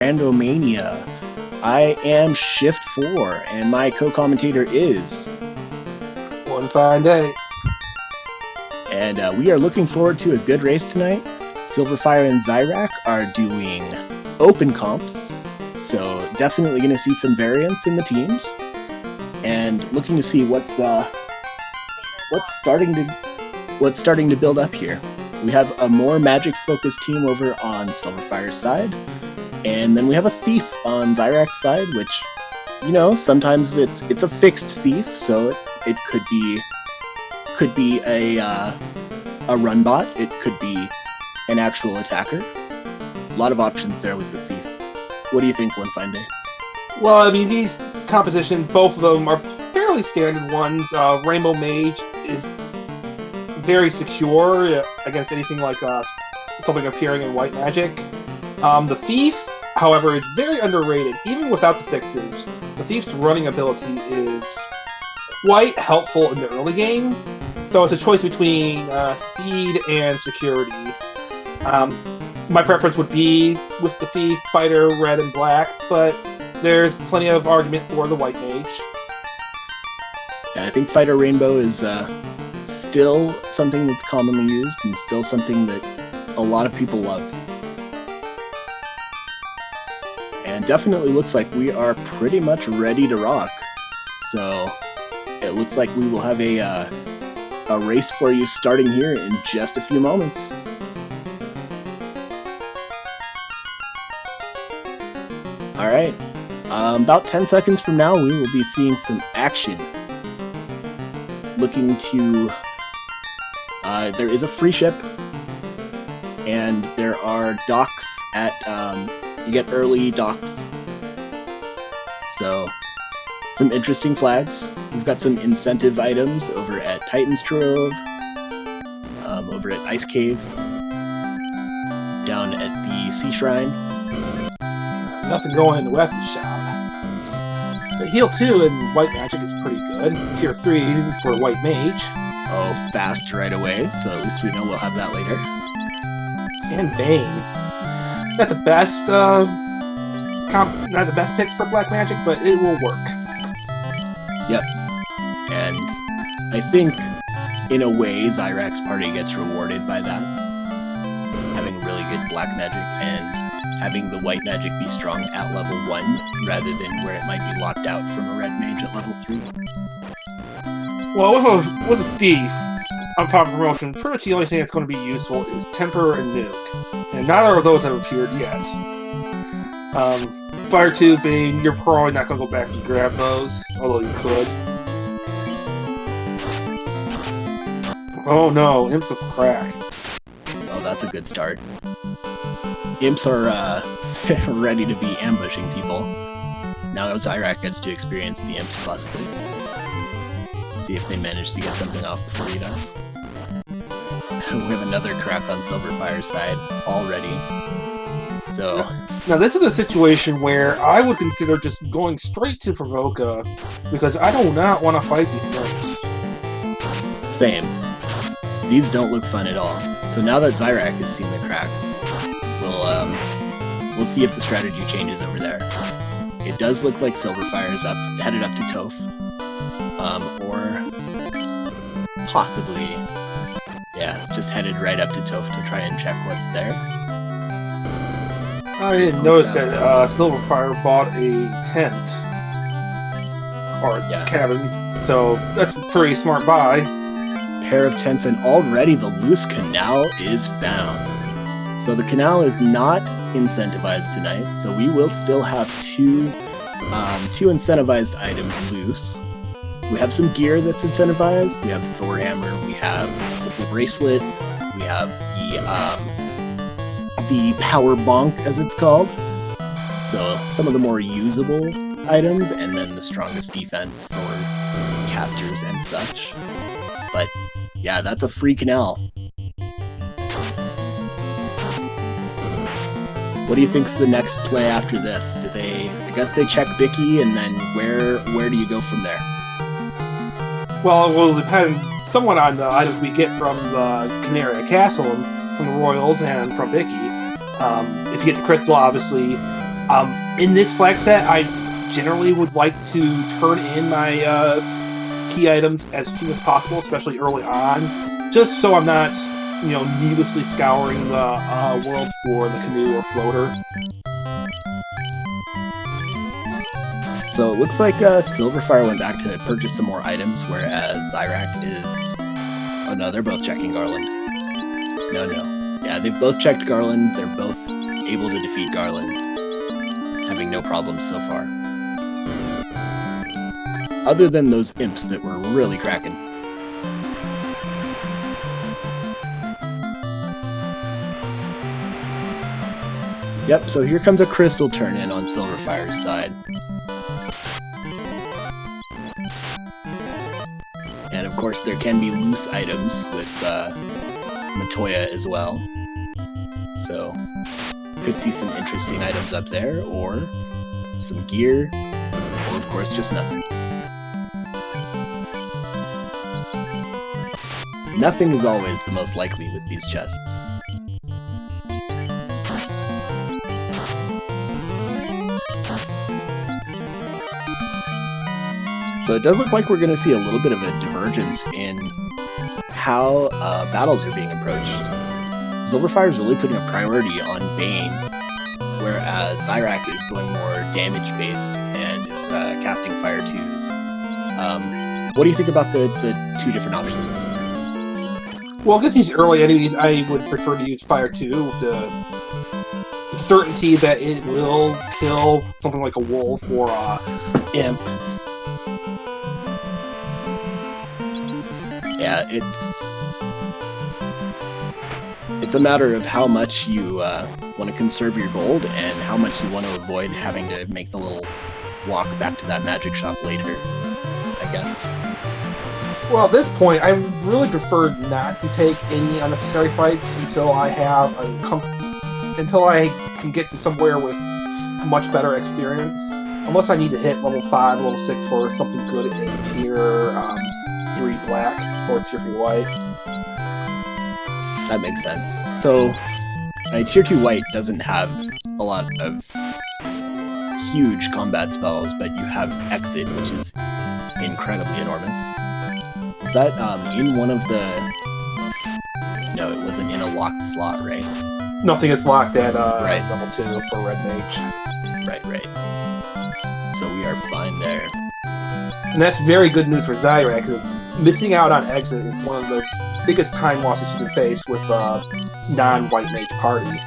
Randomania. I am Shift 4, and my co-commentator is... One fine day. And we are looking forward to a good race tonight. Sylverfyre and Zyrak are doing open comps, so definitely going to see some variance in the teams. And looking to see what's starting to build up here. We have a more magic-focused team over on Sylverfyre's side, and then we have a thief on Zyrak's side, which, you know, sometimes it's a fixed thief, so it could be a run bot, it could be an actual attacker. A lot of options there with the thief. What do you think, One Fine Day? Well, I mean, these compositions, both of them are fairly standard ones. Rainbow Mage is very secure against anything like something appearing in white magic. The Thief, however, is very underrated, even without the fixes. The Thief's running ability is quite helpful in the early game, so it's a choice between speed and security. My preference would be with the Thief, Fighter, Red and Black, but there's plenty of argument for the White Mage. Yeah, I think Fighter Rainbow is still something that's commonly used and still something that a lot of people love. And definitely looks like we are pretty much ready to rock. So it looks like we will have a race for you starting here in just a few moments. Alright, about 10 seconds from now we will be seeing some action. Looking to... there is a free ship, and there are docks at... you get early docks. So, some interesting flags. We've got some incentive items over at Titan's Trove, over at Ice Cave, down at the Sea Shrine. Nothing going in the weapon shop. The heal 2 in White Magic is pretty good. Tier 3 for White Mage. Oh, fast right away, so at least we know we'll have that later. And Bane. Not the best, not the best picks for Black Magic, but it will work. Yep. And I think, in a way, Zyrak's party gets rewarded by that. Having really good Black Magic and having the White Magic be strong at level 1, rather than where it might be locked out from a Red Mage at level 3. Well, with a Thief, on top of promotion, pretty much the only thing that's going to be useful is Temper and Nuke. And neither of those have appeared yet. Fire 2, Bane, you're probably not going to go back to grab those, although you could. Oh no, Imps of Crack. Oh, that's a good start. Imps are ready to be ambushing people. Now Zyrak gets to experience the Imps, possibly. See if they manage to get something off before he does. We have another crack on Sylverfyre's side already. So... Now this is a situation where I would consider just going straight to Provoca, because I do not want to fight these Imps. Same. These don't look fun at all. So now that Zyrak has seen the crack, we'll see if the strategy changes over there. It does look like Sylverfyre is headed up to Toph. Or possibly, yeah, just headed right up to Toph to try and check what's there. I didn't notice that Sylverfyre bought a tent, or cabin, so that's a pretty smart buy. Pair of tents, and already the loose canal is found. So the canal is not incentivized tonight, so we will still have two incentivized items loose. We have some gear that's incentivized. We have Thor Hammer, we have the bracelet, we have the power bonk, as it's called. So some of the more usable items, and then the strongest defense for casters and such. But yeah, that's a free canal. What do you think's the next play after this? I guess they check Bicky, and then where do you go from there? Well, it will depend somewhat on the items we get from the Canaria Castle, and from the Royals, and from Bicky. If you get the Crystal, obviously, In this flag set, I generally would like to turn in my key items as soon as possible, especially early on, just so I'm not, needlessly scouring the world for the canoe or floater. So it looks like Sylverfyre went back to purchase some more items, whereas Zyrak is... Oh no, they're both checking Garland. No. Yeah, they've both checked Garland. They're both able to defeat Garland, having no problems so far. Other than those imps that were really cracking. Yep, so here comes a crystal turn-in on Sylverfyre's side. And of course there can be loose items with Matoya as well. So, could see some interesting items up there, or some gear, or of course just nothing. Nothing is always the most likely with these chests. So it does look like we're going to see a little bit of a divergence in how battles are being approached. Sylverfyre is really putting a priority on Bane, whereas Zyrak is going more damage-based and is casting Fire 2s. What do you think about the two different options? Well, against these early enemies, I would prefer to use Fire 2 with the certainty that it will kill something like a wolf or imp. Yeah, it's a matter of how much you want to conserve your gold and how much you want to avoid having to make the little walk back to that magic shop later, I guess. Well, at this point, I really prefer not to take any unnecessary fights until I have until I can get to somewhere with much better experience. Unless I need to hit level 5, level 6 for something good in tier 3 black or tier 3 white. That makes sense. So, tier 2 white doesn't have a lot of huge combat spells, but you have Exit, which is incredibly enormous. Is that in one of the... No, it wasn't in a locked slot, right? Nothing is locked at right. level 2 for Red Mage. Right. So we are fine there. And that's very good news for Zyrak, because missing out on Exit is one of the biggest time losses you can face with a non-white mage party.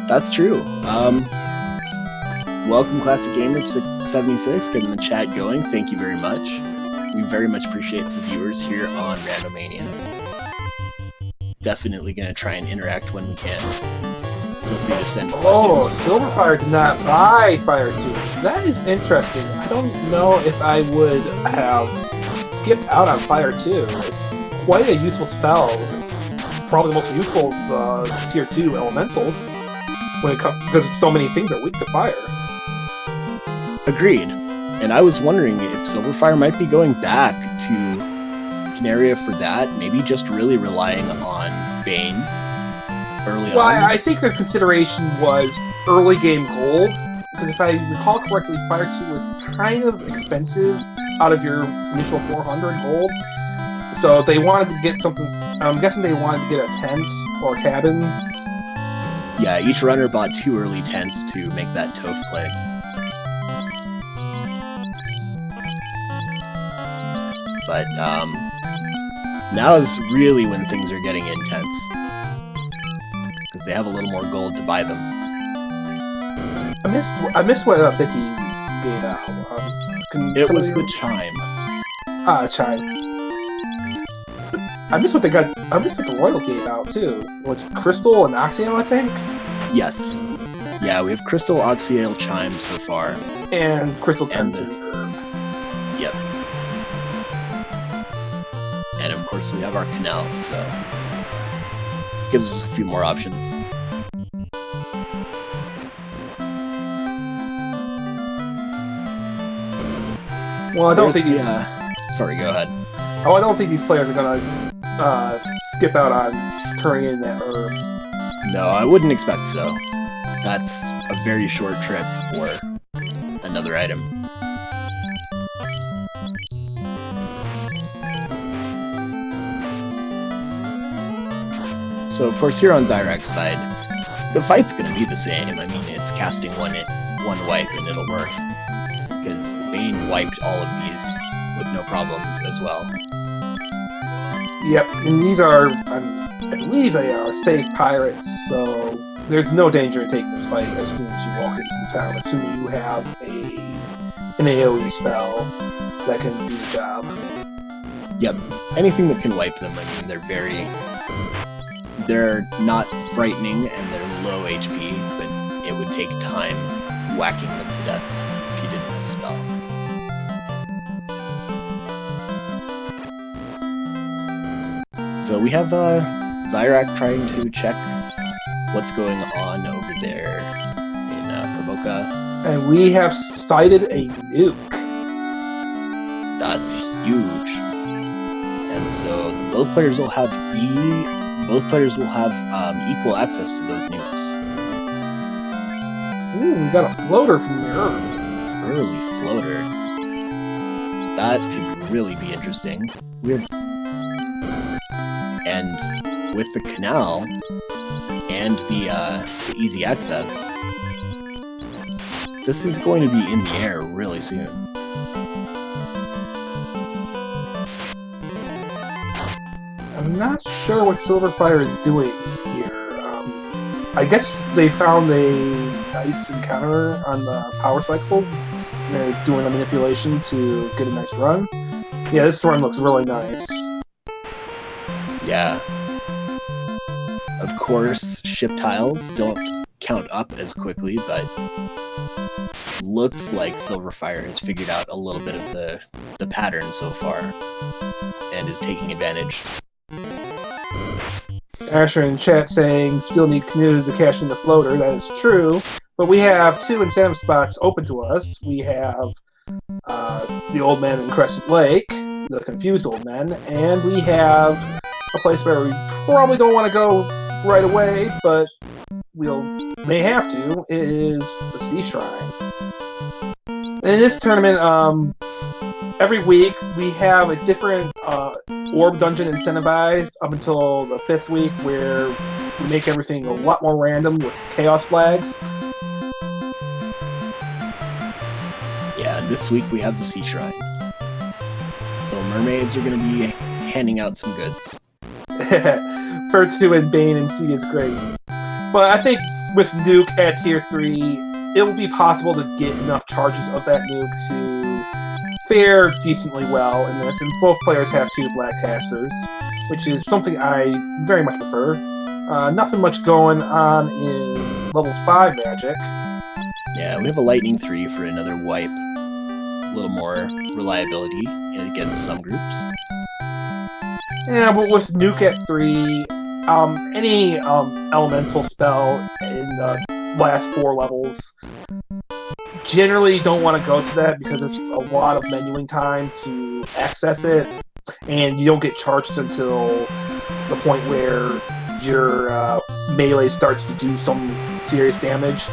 That's true. Welcome, Classic Gamer 76, getting the chat going. Thank you very much. We very much appreciate the viewers here on Randomania. Definitely going to try and interact when we can. Feel free to send questions. Oh, Sylverfyre did not buy Fire 2. That is interesting. I don't know if I would have skipped out on Fire 2. It's quite a useful spell. Probably the most useful of tier 2 elementals when it comes, because so many things are weak to fire. Agreed. And I was wondering if Sylverfyre might be going back to Canaria for that, maybe just really relying on Bane early on. Well, I think the consideration was early game gold, because if I recall correctly, Fire 2 was kind of expensive out of your initial 400 gold. So they wanted to get something, I'm guessing they wanted to get a tent or a cabin. Yeah, each runner bought 2 early tents to make that Toph Plague. But now is really when things are getting intense, because they have a little more gold to buy them. I missed what Vicky gave out. It was the chime. Chime. I missed what they got. I missed what the Royals gave out too. Was Crystal and Oxyale, I think? Yes. Yeah, we have Crystal, Oxyale, Chime so far. And Crystal Tent. Yep. And of course we have our canal, so gives us a few more options. Well, I don't think these. Sorry, go ahead. Oh, I don't think these players are gonna skip out on turning in that herb. No, I wouldn't expect so. That's a very short trip for another item. So, of course, here on Zyrak's side, the fight's gonna be the same. I mean, it's casting one wipe and it'll work. Because Bane wiped all of these with no problems as well. Yep, and these are, I believe they are safe pirates, so there's no danger in taking this fight as soon as you walk into the town, assuming you have an AoE spell that can do the job. Yep, anything that can wipe them, I mean, they're not frightening and they're low HP, but it would take time whacking them to death if you didn't have a spell. So we have Zyrak trying to check what's going on over there in Provoca. And we have sighted a nuke. That's huge. And so both players will have equal access to those nukes. Ooh, we got a floater from the Early floater. That could really be interesting. And with the canal and the easy access, this is going to be in the air really soon. I'm not sure what sylverfyre is doing here. I guess they found a nice encounter on the power cycle. They're doing a manipulation to get a nice run. Yeah, this run looks really nice. Yeah. Of course, ship tiles don't count up as quickly, but looks like sylverfyre has figured out a little bit of the pattern so far and is taking advantage. Asher in chat saying, still need community to cash in the floater. That is true. But we have 2 incentive spots open to us. We have the Old Man in Crescent Lake, the Confused Old Men, and we have a place where we probably don't want to go right away, but may have to, is the Sea Shrine. And in this tournament, every week we have a different orb dungeon incentivized up until the 5th week, where we make everything a lot more random with chaos flags. Yeah, this week we have the Sea Shrine. So mermaids are going to be handing out some goods. Furtu and Bane and Sea is great. But I think with Nuke at tier 3, it will be possible to get enough charges of that Nuke to fare decently well in this. And both players have 2 black casters, which is something I very much prefer. Nothing much going on in level 5 magic. Yeah, we have a Lightning 3 for another wipe. A little more reliability against some groups. Yeah, but with Nuke at 3, any elemental spell in the last 4 levels, generally don't want to go to that because it's a lot of menuing time to access it, and you don't get charged until the point where your melee starts to do some serious damage.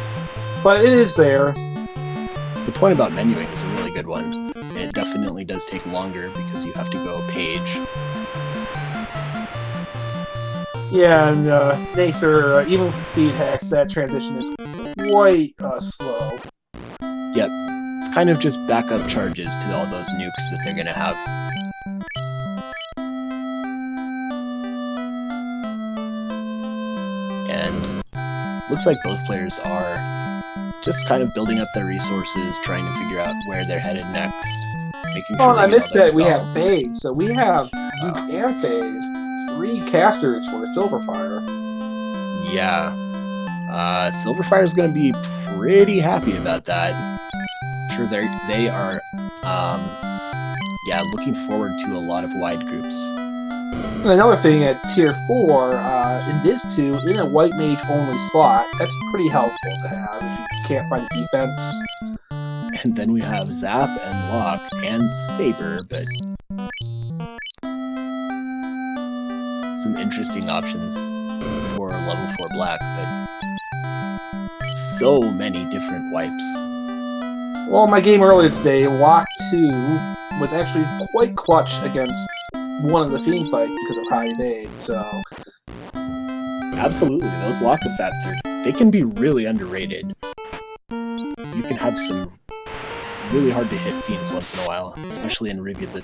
But it is there. The point about menuing is a really good one. It definitely does take longer because you have to go page. Yeah, and Nacer, even with the speed hacks, that transition is quite slow. Yep, it's kind of just backup charges to all those nukes that they're going to have. And looks like both players are just kind of building up their resources, trying to figure out where they're headed next. Making sure I missed that we have spells. Fade, so we have Nuke and Fade. 3 casters for Sylverfyre. Yeah. Sylverfyre is going to be pretty happy about that. I'm sure they are looking forward to a lot of wide groups. And another thing at tier 4, in this 2, in a white mage only slot, that's pretty helpful to have if you can't find a defense. And then we have Zap and Lock and Saber, but some interesting options for level 4 black, but so many different wipes. Well, my game earlier today, Lock 2, was actually quite clutch against one of the Fiend fights because of high evade, so... Absolutely, those lock effects they can be really underrated. You can have some really hard to hit Fiends once in a while, especially in Revisited.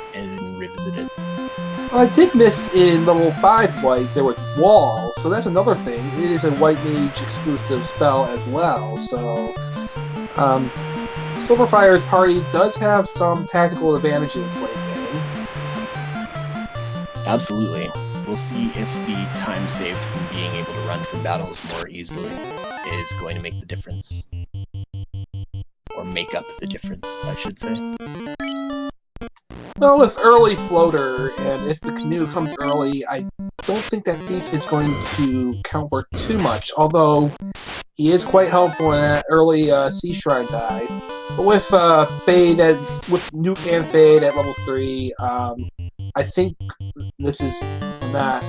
Well, I did miss in level 5 white, there was Wall, so that's another thing. It is a White Mage exclusive spell as well, so... Sylverfyre's party does have some tactical advantages late game. Absolutely. We'll see if the time saved from being able to run from battles more easily is going to make the difference. Or make up the difference, I should say. Well, with early floater, and if the canoe comes early, I don't think that Thief is going to count for too much, although he is quite helpful in that early Sea Shrine dive. But with with Nuke and Fade at level 3, I think this is not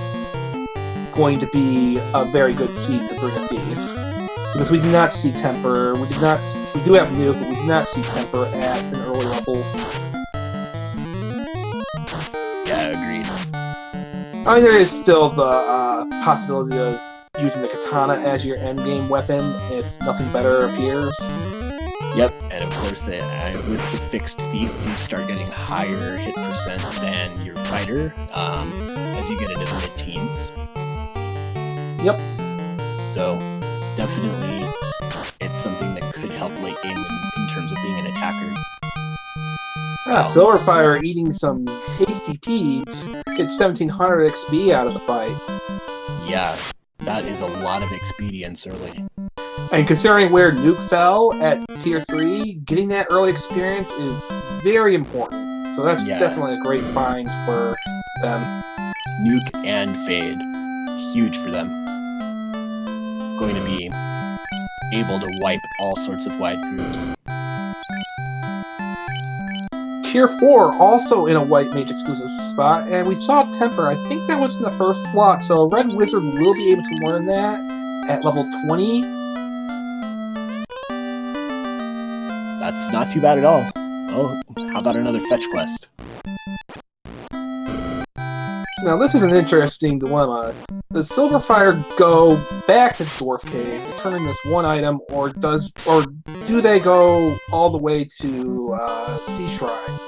going to be a very good seed to bring a Thief. Because we do not see Temper, we do have Nuke, but we do not see Temper at an early level. Yeah, agreed. I mean, there is still the possibility of using the katana as your endgame weapon if nothing better appears. Yep, and of course, with the fixed Thief, you start getting higher hit percent than your fighter as you get into the mid-teens. Yep. So, definitely, it's something that could help late game in terms of being an attacker. Sylverfyre eating some tasty peas gets 1700 XP out of the fight. Yeah, that is a lot of expedience early. And considering where Nuke fell at tier 3, getting that early experience is very important. So that's definitely a great find for them. Nuke and Fade, huge for them. Going to be able to wipe all sorts of wide groups. Tier 4 also in a White Mage exclusive spot, and we saw Temper. I think that was in the first slot, so Red Wizard will be able to learn that at level 20. That's not too bad at all. Oh, how about another fetch quest? Now this is an interesting dilemma. Does Sylverfyre go back to Dwarf Cave to turn in this one item, or do they go all the way to Sea Shrine?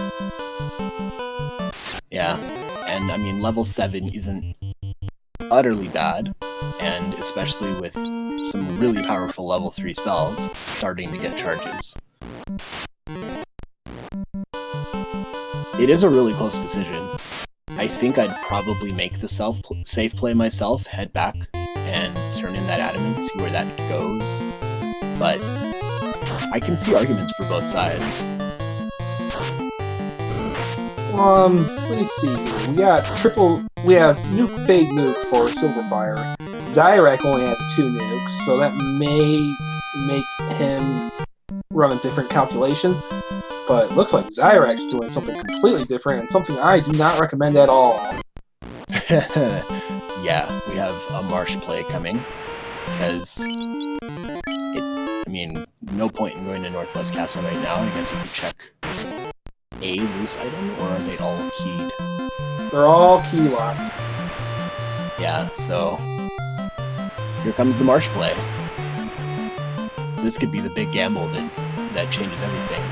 Yeah, and I mean level 7 isn't utterly bad, and especially with some really powerful level 3 spells starting to get charges. It is a really close decision. I think I'd probably make the safe play myself, head back, and turn in that adamant, see where that goes. But I can see arguments for both sides. Let me see here. We have Nuke, Fade, Nuke for Sylverfyre. Zyrak only had 2 nukes, so that may make him run a different calculation. But it looks like Zyrak's doing something completely different, and something I do not recommend at all. Yeah, we have a marsh play coming, because no point in going to Northwest Castle right now. I guess you could check a loose item, or are they all keyed? They're all key locked. Yeah, so here comes the marsh play. This could be the big gamble that changes everything.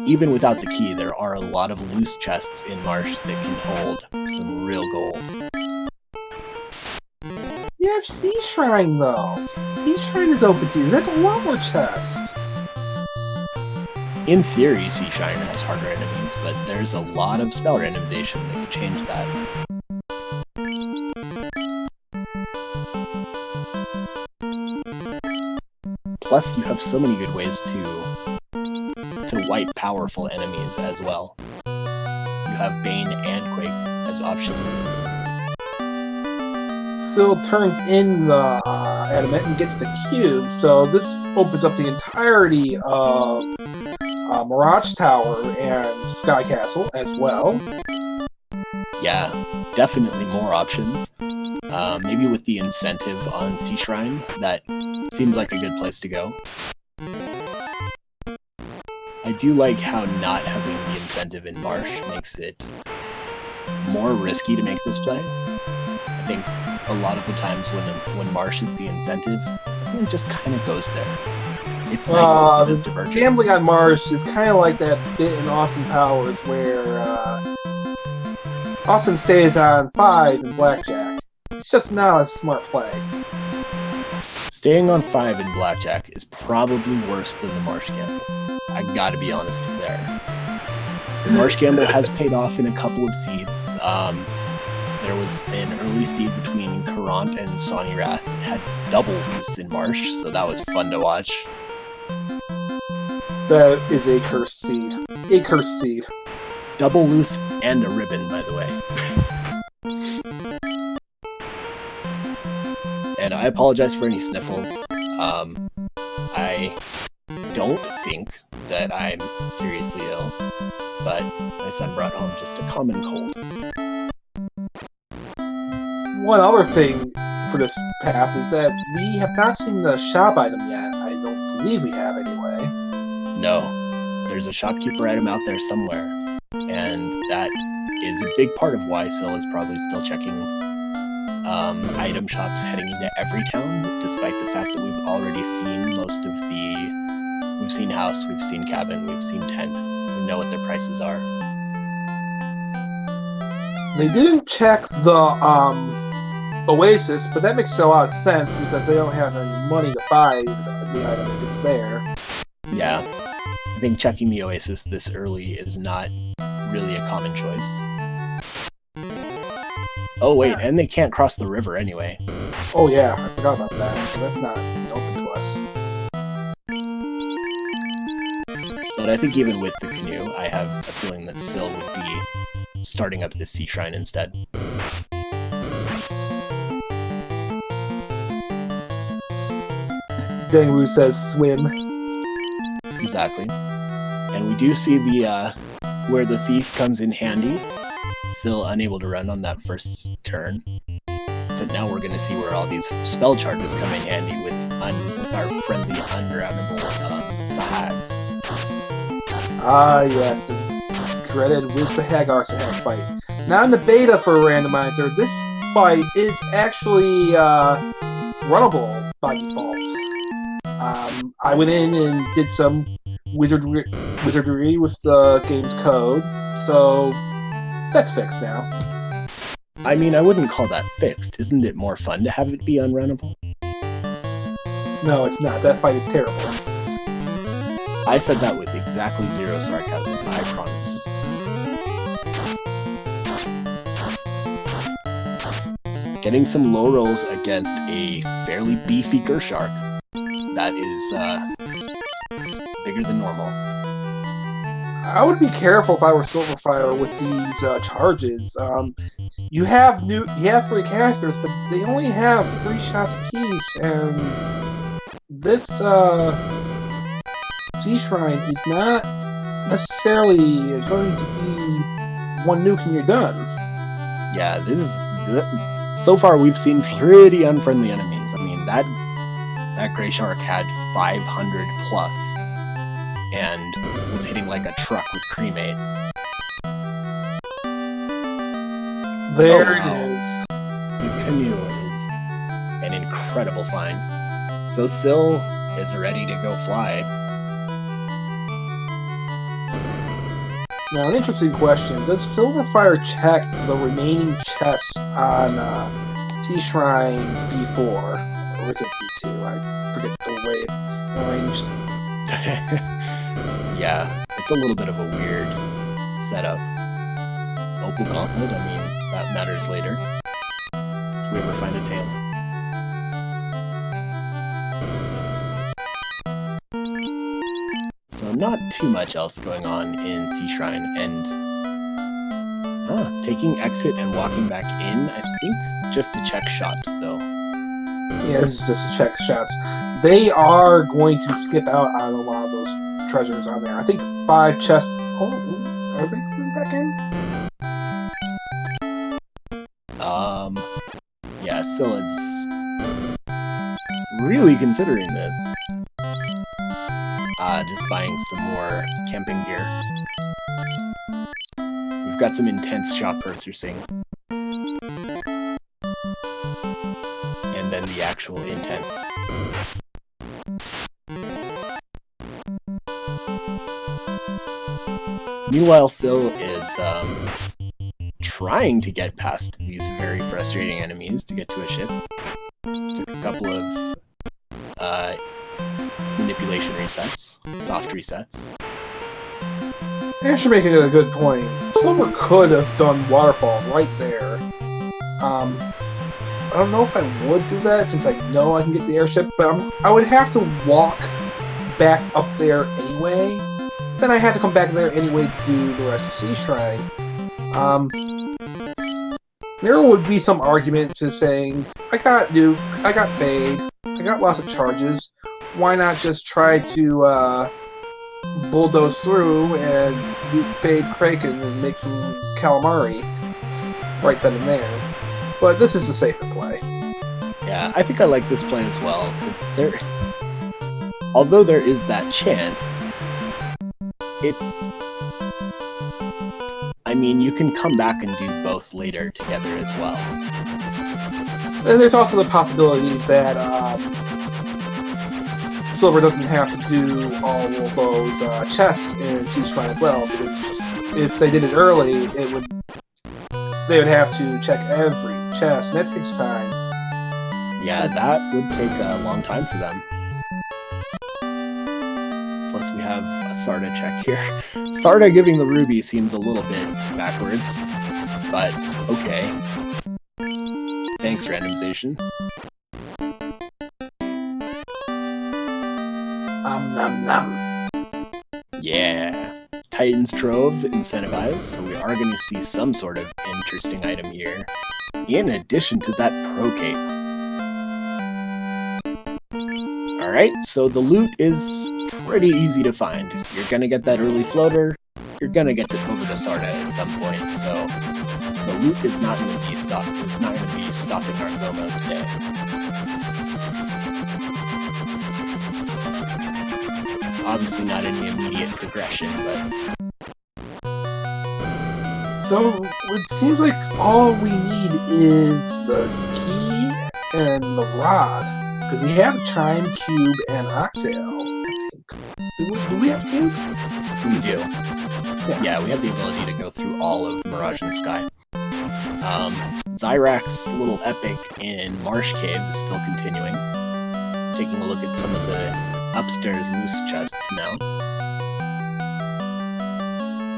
Even without the key, there are a lot of loose chests in Marsh that can hold some real gold. You have Sea Shrine, though. Sea Shrine is open to you. That's a lot more chests. In theory, Sea Shrine has harder enemies, but there's a lot of spell randomization that could change that. Plus, you have so many good ways to wipe powerful enemies as well. You have Bane and Quake as options. Syl turns in the adamant and gets the cube, so this opens up the entirety of Mirage Tower and Sky Castle as well. Yeah, definitely more options. Maybe with the incentive on Sea Shrine, that seemed like a good place to go. I do like how not having the incentive in Marsh makes it more risky to make this play. I think a lot of the times when Marsh is the incentive, it just kind of goes there. It's nice to see this divergence. Gambling on Marsh is kind of like that bit in Austin Powers where Austin stays on 5 in blackjack. It's just not a smart play. Staying on 5 in blackjack is probably worse than the Marsh gamble. I gotta be honest there. The Marsh gamble has paid off in a couple of seeds. There was an early seed between Courant and Sonny Wrath. It had double loose in Marsh, so that was fun to watch. That is a cursed seed. A cursed seed. Double loose and a ribbon, by the way. And I apologize for any sniffles. I don't think that I'm seriously ill, but my son brought home just a common cold. One other thing for this path is that we have not seen the shop item yet. I don't believe we have anyway. No, there's a shopkeeper item out there somewhere, and that is a big part of why Syl is probably still checking item shops heading into every town, despite the fact that we've already seen most of the... We've seen house, we've seen cabin, we've seen tent. We know what their prices are. They didn't check the Oasis, but that makes a lot of sense because they don't have any money to buy the item if it's there. Yeah. I think checking the Oasis this early is not really a common choice. Oh wait, and they can't cross the river anyway. Oh yeah, I forgot about that. So that's not open to us. But I think even with the canoe, I have a feeling that Syl would be starting up this Sea Shrine instead. Dangru says swim. Exactly. And we do see the where the thief comes in handy. Syl unable to run on that first turn. But now we're going to see where all these spell charges come in handy with our friendly unroundable Sahads. Ah yes, the dreaded Wiz the Hagar Sahag fight. Now in the beta for Randomizer, this fight is actually runnable by default. I went in and did some wizardry with the game's code, so that's fixed now. I mean, I wouldn't call that fixed. Isn't it more fun to have it be unrunnable? No, it's not. That fight is terrible. I said that with exactly zero sarcasm, I promise. Getting some low rolls against a fairly beefy Gershark. That is bigger than normal. I would be careful if I were Sylverfyre with these charges. You have 3 casters, but they only have 3 shots apiece, and this Sea Shrine is not necessarily going to be one nuke and you're done. Yeah, this is... So far, we've seen pretty unfriendly enemies. I mean, that Grey Shark had 500 plus, and was hitting like a truck with cremate. There it is. The canoe is an incredible find. So Syl is ready to go fly. Now, an interesting question. Does Sylverfyre check the remaining chests on Sea Shrine B4? Or is it B2? I forget the way it's arranged. Yeah, it's a little bit of a weird setup. Opal Gauntlet, I mean, that matters later. If we ever find a tail. So not too much else going on in Sea Shrine, and taking exit and walking back in, I think, just to check shops, though. Yeah, this is just to check shops. They are going to skip out on a lot of those treasures on there. I think 5 chests... Oh, are they coming back in? Yeah, Syl is really considering this. Just buying some more camping gear. We've got some intense shop purchasing. And then the actual intense. Meanwhile, Syl is trying to get past these very frustrating enemies to get to a ship. Took a couple of manipulation resets, soft resets. You're making a good point. Silver could have done Waterfall right there. I don't know if I would do that since I know I can get the airship, but I would have to walk back up there anyway. Then I have to come back there anyway to do the rest of Sea Shrine. There would be some argument to saying, I got Nuke, I got Fade, I got lots of charges. Why not just try to bulldoze through and Nuke, Fade, Kraken and make some calamari right then and there? But this is the safer play. Yeah, I think I like this play as well, because although there is that chance, I mean, you can come back and do both later together as well. And there's also the possibility that Silver doesn't have to do all of those chests in Sea Shrine as well, because if they did it early, they would have to check every chest, and that takes time. Yeah, that would take a long time for them. Plus we have a Sarda check here. Sarda giving the ruby seems a little bit backwards, but okay. Thanks, randomization. Nom nom. Yeah. Titan's Trove incentivized, so we are going to see some sort of interesting item here, in addition to that Pro Cape. Alright, so the loot is pretty easy to find. You're going to get that early floater, you're going to get over to Sarda at some point, so the loot is not going to be stopping our Gomo today. Obviously not any immediate progression, but... So, it seems like all we need is the key and the rod. Because we have Chime, Cube, and Oxtail, I think. Do we have Cube? We do. Yeah, we have the ability to go through all of Mirage and Sky. Zyrak's little epic in Marsh Cave is still continuing. Taking a look at some of the upstairs loose chests now.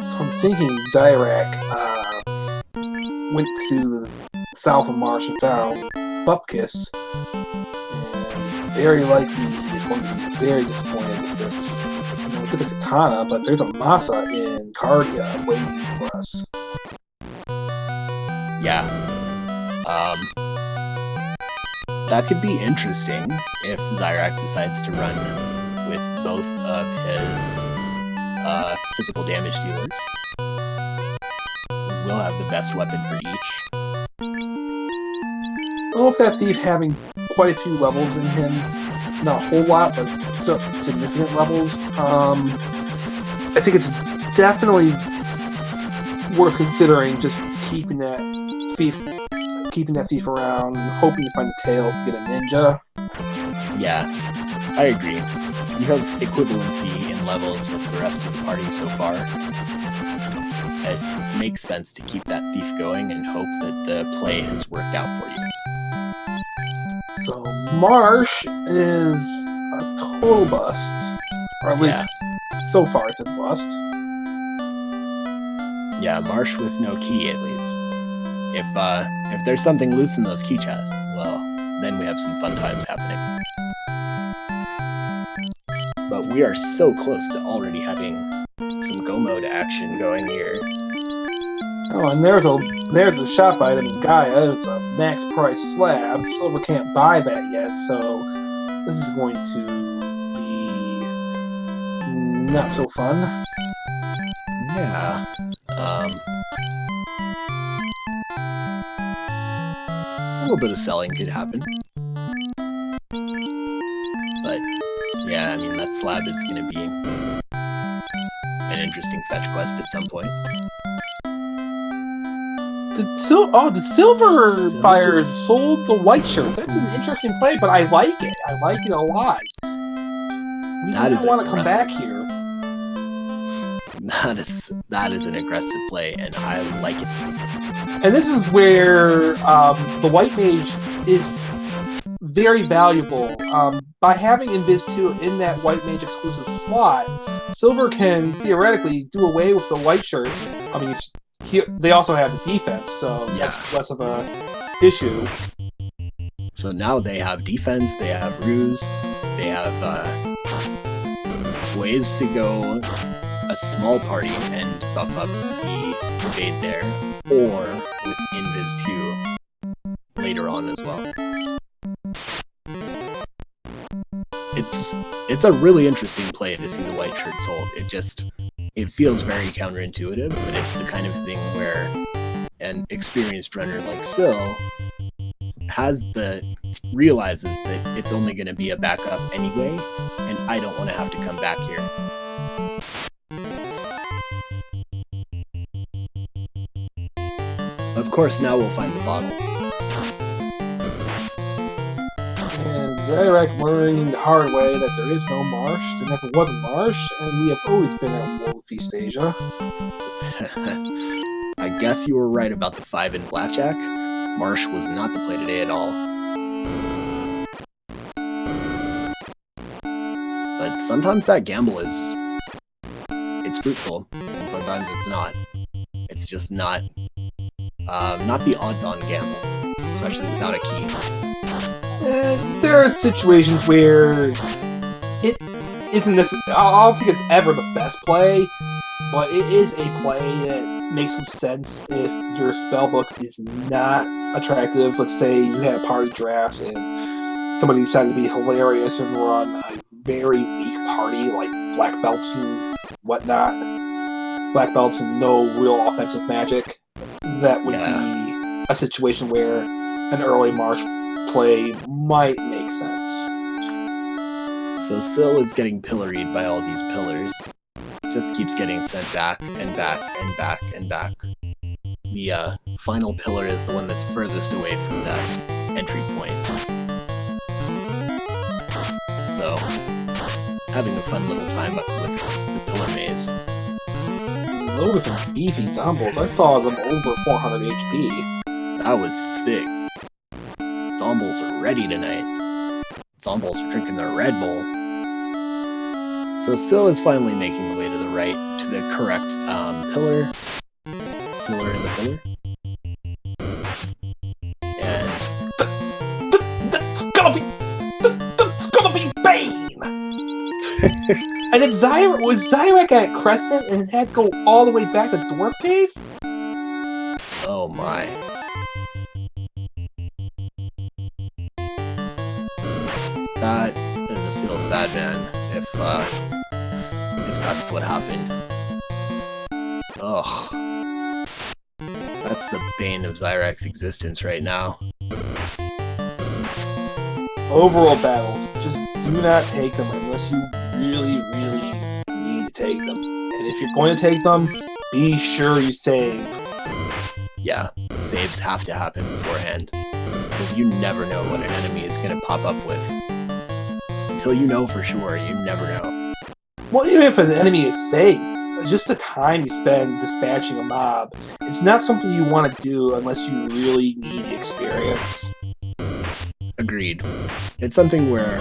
So I'm thinking Zyrak went to the south of Marsh and found Bupkis, and very likely he's going to be very disappointed with this. Look at the katana, but there's a Masa in Cardia waiting for us. Yeah. That could be interesting if Zyrak decides to run with both of his physical damage dealers. We'll have the best weapon for each. I don't know if that thief having quite a few levels in him, not a whole lot, but still significant levels, I think it's definitely worth considering just keeping that thief around, hoping to find a tail to get a ninja. Yeah, I agree. You have equivalency in levels with the rest of the party so far. It makes sense to keep that thief going and hope that the play has worked out for you. So Marsh is a total bust, or at least so far it's a bust. Yeah, Marsh with no key at least. If there's something loose in those key chests, well, then we have some fun times happening. But we are so close to already having some Go Mode action going here. Oh, and there's a shop item in Gaia. It's a max price slab. Silver can't buy that yet, so this is going to be not so fun. Yeah. A little bit of selling could happen. But, yeah, I mean, that slab is going to be an interesting fetch quest at some point. The sylverfyre sold the white shirt. That's an interesting play, but I like it. I like it a lot. We don't want to come back here. That is an aggressive play, and I like it. And this is where the white mage is very valuable. By having Invis 2 in that white mage exclusive slot, Silver can theoretically do away with the white shirt. I mean, they also have the defense, so that's less of a issue. So now they have defense, they have ruse, they have ways to go a small party and buff up the evade there, or with Invis 2 later on as well. It's a really interesting play to see the white shirt sold. It feels very counterintuitive, but it's the kind of thing where an experienced runner like Syl realizes that it's only going to be a backup anyway, and I don't want to have to come back here. Of course, now we'll find the bottle. And Zyrak learning the hard way that there is no marsh, there never was a marsh, and we have always been at World Feast Asia. I guess you were right about the 5 in blackjack. Marsh was not the play today at all. But sometimes that gamble it's fruitful, and sometimes it's not. It's just not the odds-on gamble, especially without a key. There are situations where it isn't necessarily. I don't think it's ever the best play, but it is a play that makes some sense if your spellbook is not attractive. Let's say you had a party draft and somebody decided to be hilarious and run a very weak party like black belts and whatnot. Black belts and no real offensive magic. That would be a situation where an early March play might make sense. So Syl is getting pilloried by all these pillars. Just keeps getting sent back and back and back and back. The final pillar is the one that's furthest away from that entry point. So, having a fun little time with the pillar maze. Those are some beefy zombies. I saw them over 400 HP. That was thick. Zombies are ready tonight. Zombies are drinking their Red Bull. So Syl is finally making the way to the right, to the correct pillar. Sylar in the pillar. And that's gonna be Bane! And then was Zyrak at Crescent and it had to go all the way back to Dwarf Cave? Oh my. That feels bad, man. If that's what happened. Ugh. That's the bane of Zyrak's existence right now. Overall battles, just do not take them unless you really, really need to take them. And if you're going to take them, be sure you save. Yeah, saves have to happen beforehand. Because you never know what an enemy is going to pop up with. Until you know for sure, you never know. Well, even if an enemy is safe, just the time you spend dispatching a mob, it's not something you want to do unless you really need the experience. Agreed. It's something where,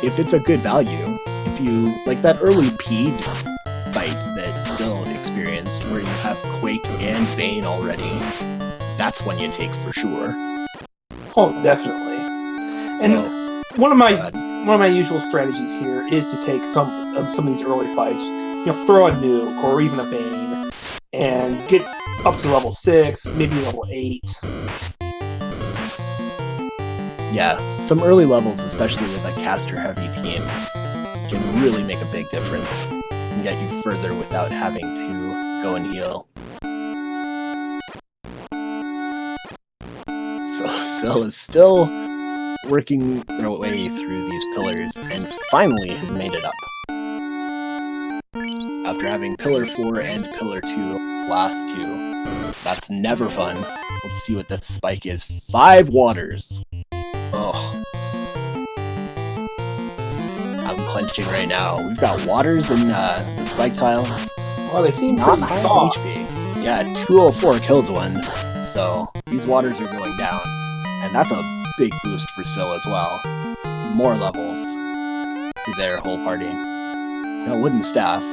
if it's a good value, if you, like that early Pede fight that Syl experienced, where you have Quake and Bane already, that's one you take for sure. Oh, definitely. And one of my usual strategies here is to take some of these early fights, throw a nuke or even a Bane, and get up to level 6, maybe level 8. Yeah, some early levels, especially with a caster-heavy team, can really make a big difference and get you further without having to go and heal. Syl is still working their way through these pillars and finally has made it up. After having Pillar 4 and Pillar 2 last two. That's never fun. Let's see what this spike is. 5 waters. Oh. I'm clenching right now. We've got waters in the spike tile. Well, they seem Not pretty high soft. HP. Yeah, 204 kills one. So these waters are going down. And that's a big boost for Syl as well. More levels to their whole party. Now, wooden staff.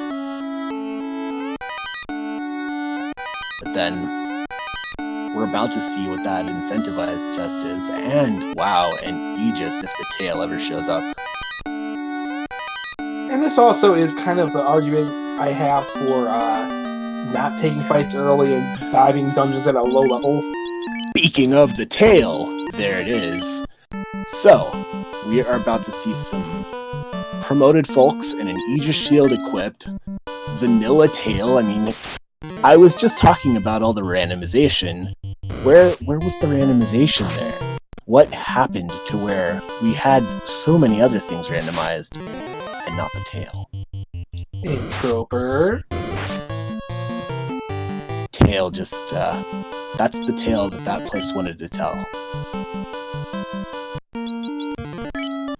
But then we're about to see what that incentivized chest is. And wow, an Aegis if the tail ever shows up. And this also is kind of the argument I have for not taking fights early and diving dungeons at a low level. Speaking of the tail, there it is. So, we are about to see some promoted folks and an Aegis shield equipped. Vanilla tail, I mean, I was just talking about all the randomization. Where was the randomization there? What happened to where we had so many other things randomized and not the tail? Introper. Tail just, that's the tale that place wanted to tell.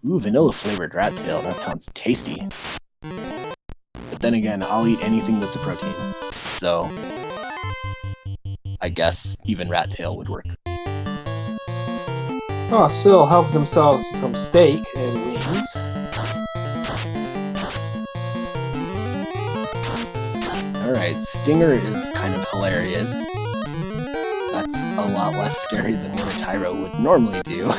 Ooh, vanilla flavored rat tail, that sounds tasty. But then again, I'll eat anything that's a protein. So, I guess even rat tail would work. Oh, Syl helped themselves some steak and wings. Alright, Stinger is kind of hilarious. That's a lot less scary than what a Tyro would normally do.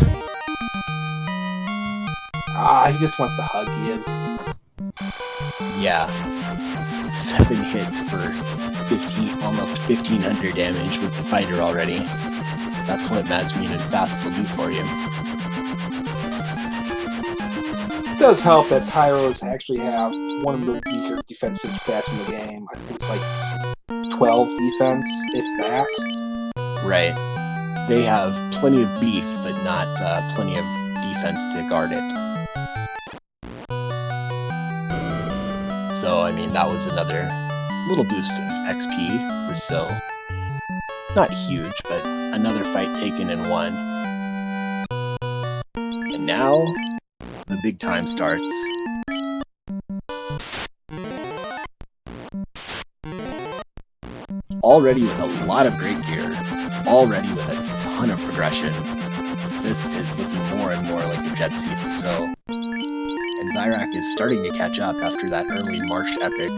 Ah, he just wants to hug you. Yeah. 7 hits for 15, almost 1500 damage with the fighter already. That's what Mazmune and Fast will do for you. It does help that Tyros actually have one of the weaker defensive stats in the game. I think it's like 12 defense, if that. Right. They have plenty of beef, but not plenty of defense to guard it. So, I mean, that was another little boost of XP for Syl. Not huge, but another fight taken and won. And now, the big time starts. Already with a lot of great gear. Already with a ton of progression. This is looking more and more like a jet suit for Syl. And Zyrak is starting to catch up after that early Marsh epic.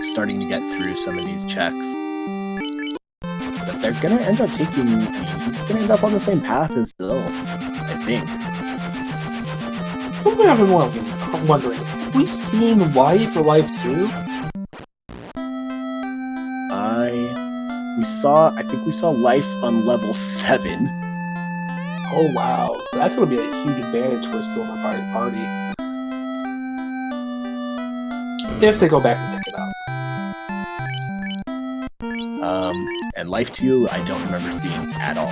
Starting to get through some of these checks. But they're gonna end up taking... I mean, he's gonna end up on the same path as Syl, I think. Something I've been wondering, have we seen Life or Life 2? I think we saw Life on level 7. Oh wow, that's going to be a huge advantage for Sylverfyre's party. If they go back and pick it up. And Life 2, I don't remember seeing at all.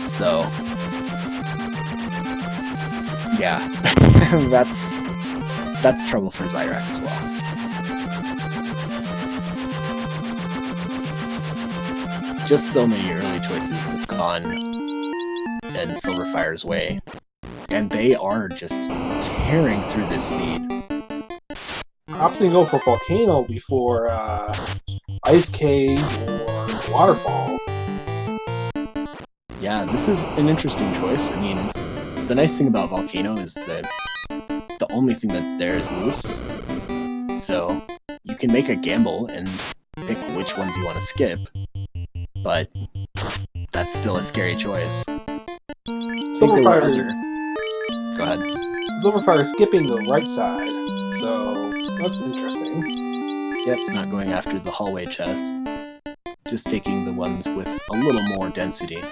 So, yeah, that's trouble for Zyrak as well. Just so many early choices have gone in Sylverfyre's way, and they are just tearing through this seed. Opting to go for Volcano before Ice Cave or Waterfall. Yeah, this is an interesting choice. I mean, the nice thing about Volcano is that the only thing that's there is loose, so you can make a gamble and pick which ones you want to skip. But that's still a scary choice. Sylverfyre, go ahead. Sylverfyre skipping the right side, so that's interesting. Yep, not going after the hallway chest. Just taking the ones with a little more density.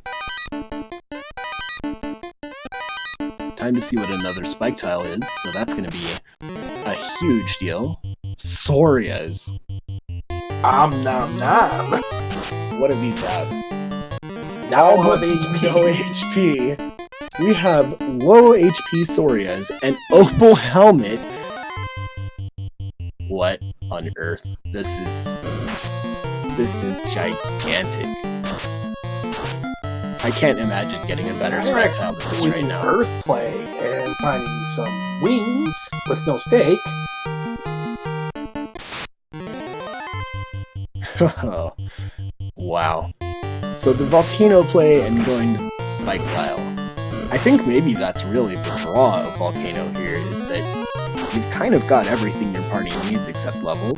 Time to see what another spike tile is, so that's going to be a huge deal. Sorias. Nom nom. What do these have? Now Almost have no HP. HP. We have low HP Sorias, an opal helmet. What on earth? This is gigantic. I can't imagine getting a better spec tile than this right now. Earth play and finding some wings with no stake. Wow. So the volcano play and going to spike tile. I think maybe that's really the draw of volcano here, is that you've kind of got everything your party needs except level.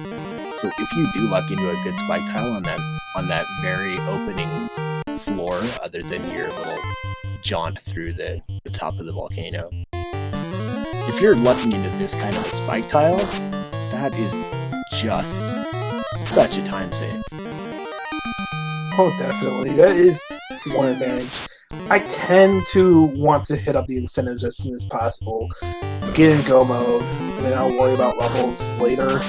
So if you do luck into a good spike tile on that very opening floor, other than your little jaunt through the top of the volcano, if you're lucking into this kind of a spike tile, that is just such a time save. Oh, definitely. That is one advantage. I tend to want to hit up the incentives as soon as possible, get in go mode, and then I'll worry about levels later.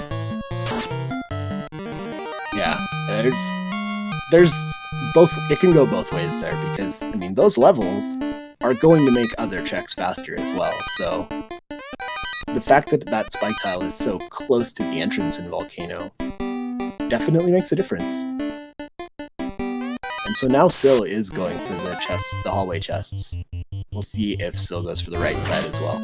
Yeah, there's both. It can go both ways there, because I mean those levels are going to make other checks faster as well. So the fact that that spike tile is so close to the entrance in Volcano definitely makes a difference. And so now Syl is going for the chests, the hallway chests. We'll see if Syl goes for the right side as well.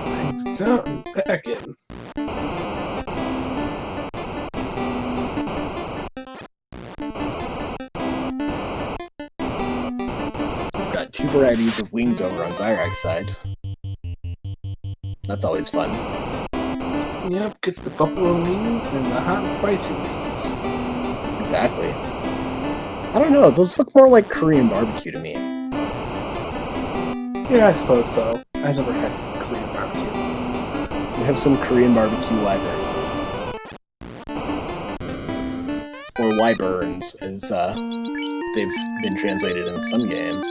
Thanks, down, back in. Got two varieties of wings over on Zyrak's side. That's always fun. Yep, gets the buffalo wings and the hot and spicy wings. Exactly. I don't know, those look more like Korean barbecue to me. Yeah, I suppose so. I never had Korean barbecue. We have some Korean barbecue wyvern. Or wyverns, as they've been translated in some games.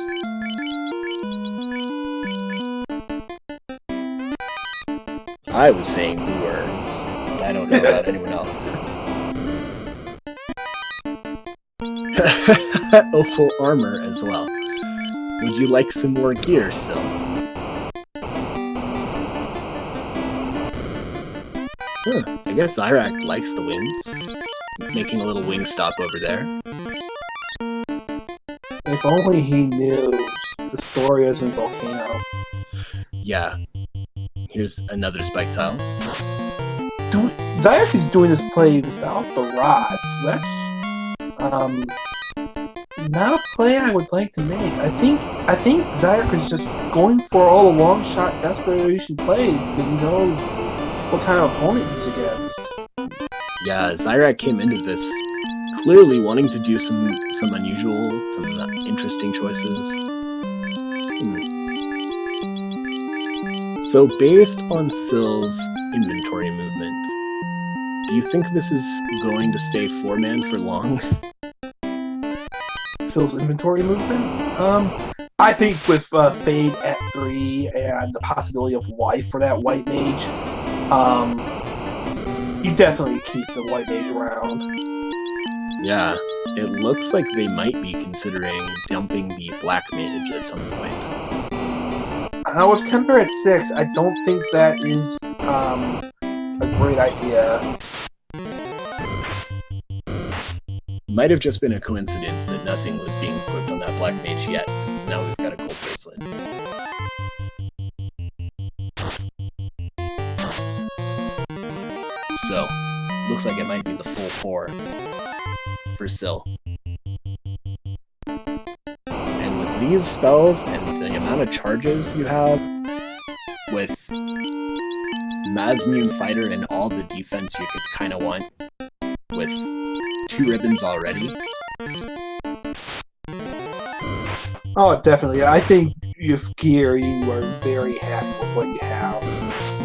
I was saying boo-erns, but I don't know about anyone else. Opal armor as well. Would you like some more gear, Syl? I guess Zyrak likes the wings. Making a little wing stop over there. If only he knew the Sorias and Volcano. Yeah. Here's another spike tile. Zyrak is doing this play without the rods. That's not a play I would like to make. I think Zyrak is just going for all the long shot desperation plays because he knows what kind of opponent he's against. Yeah, Zyrak came into this clearly wanting to do some unusual, some interesting choices. So based on Syl's inventory movement, do you think this is going to stay 4-man for long? Syl's inventory movement? I think with Fade at 3 and the possibility of life for that white mage, you definitely keep the white mage around. Yeah, it looks like they might be considering dumping the black mage at some point. With Temper at 6, I don't think that is a great idea. Might have just been a coincidence that nothing was being equipped on that black mage yet. So now we've got a gold bracelet. So, looks like it might be the full 4 for Syl. And with these spells and the amount of charges you have, with Mazmune Fighter and all the defense you could kind of want, with 2 ribbons already. Oh, definitely. I think with gear, you are very happy with what you have.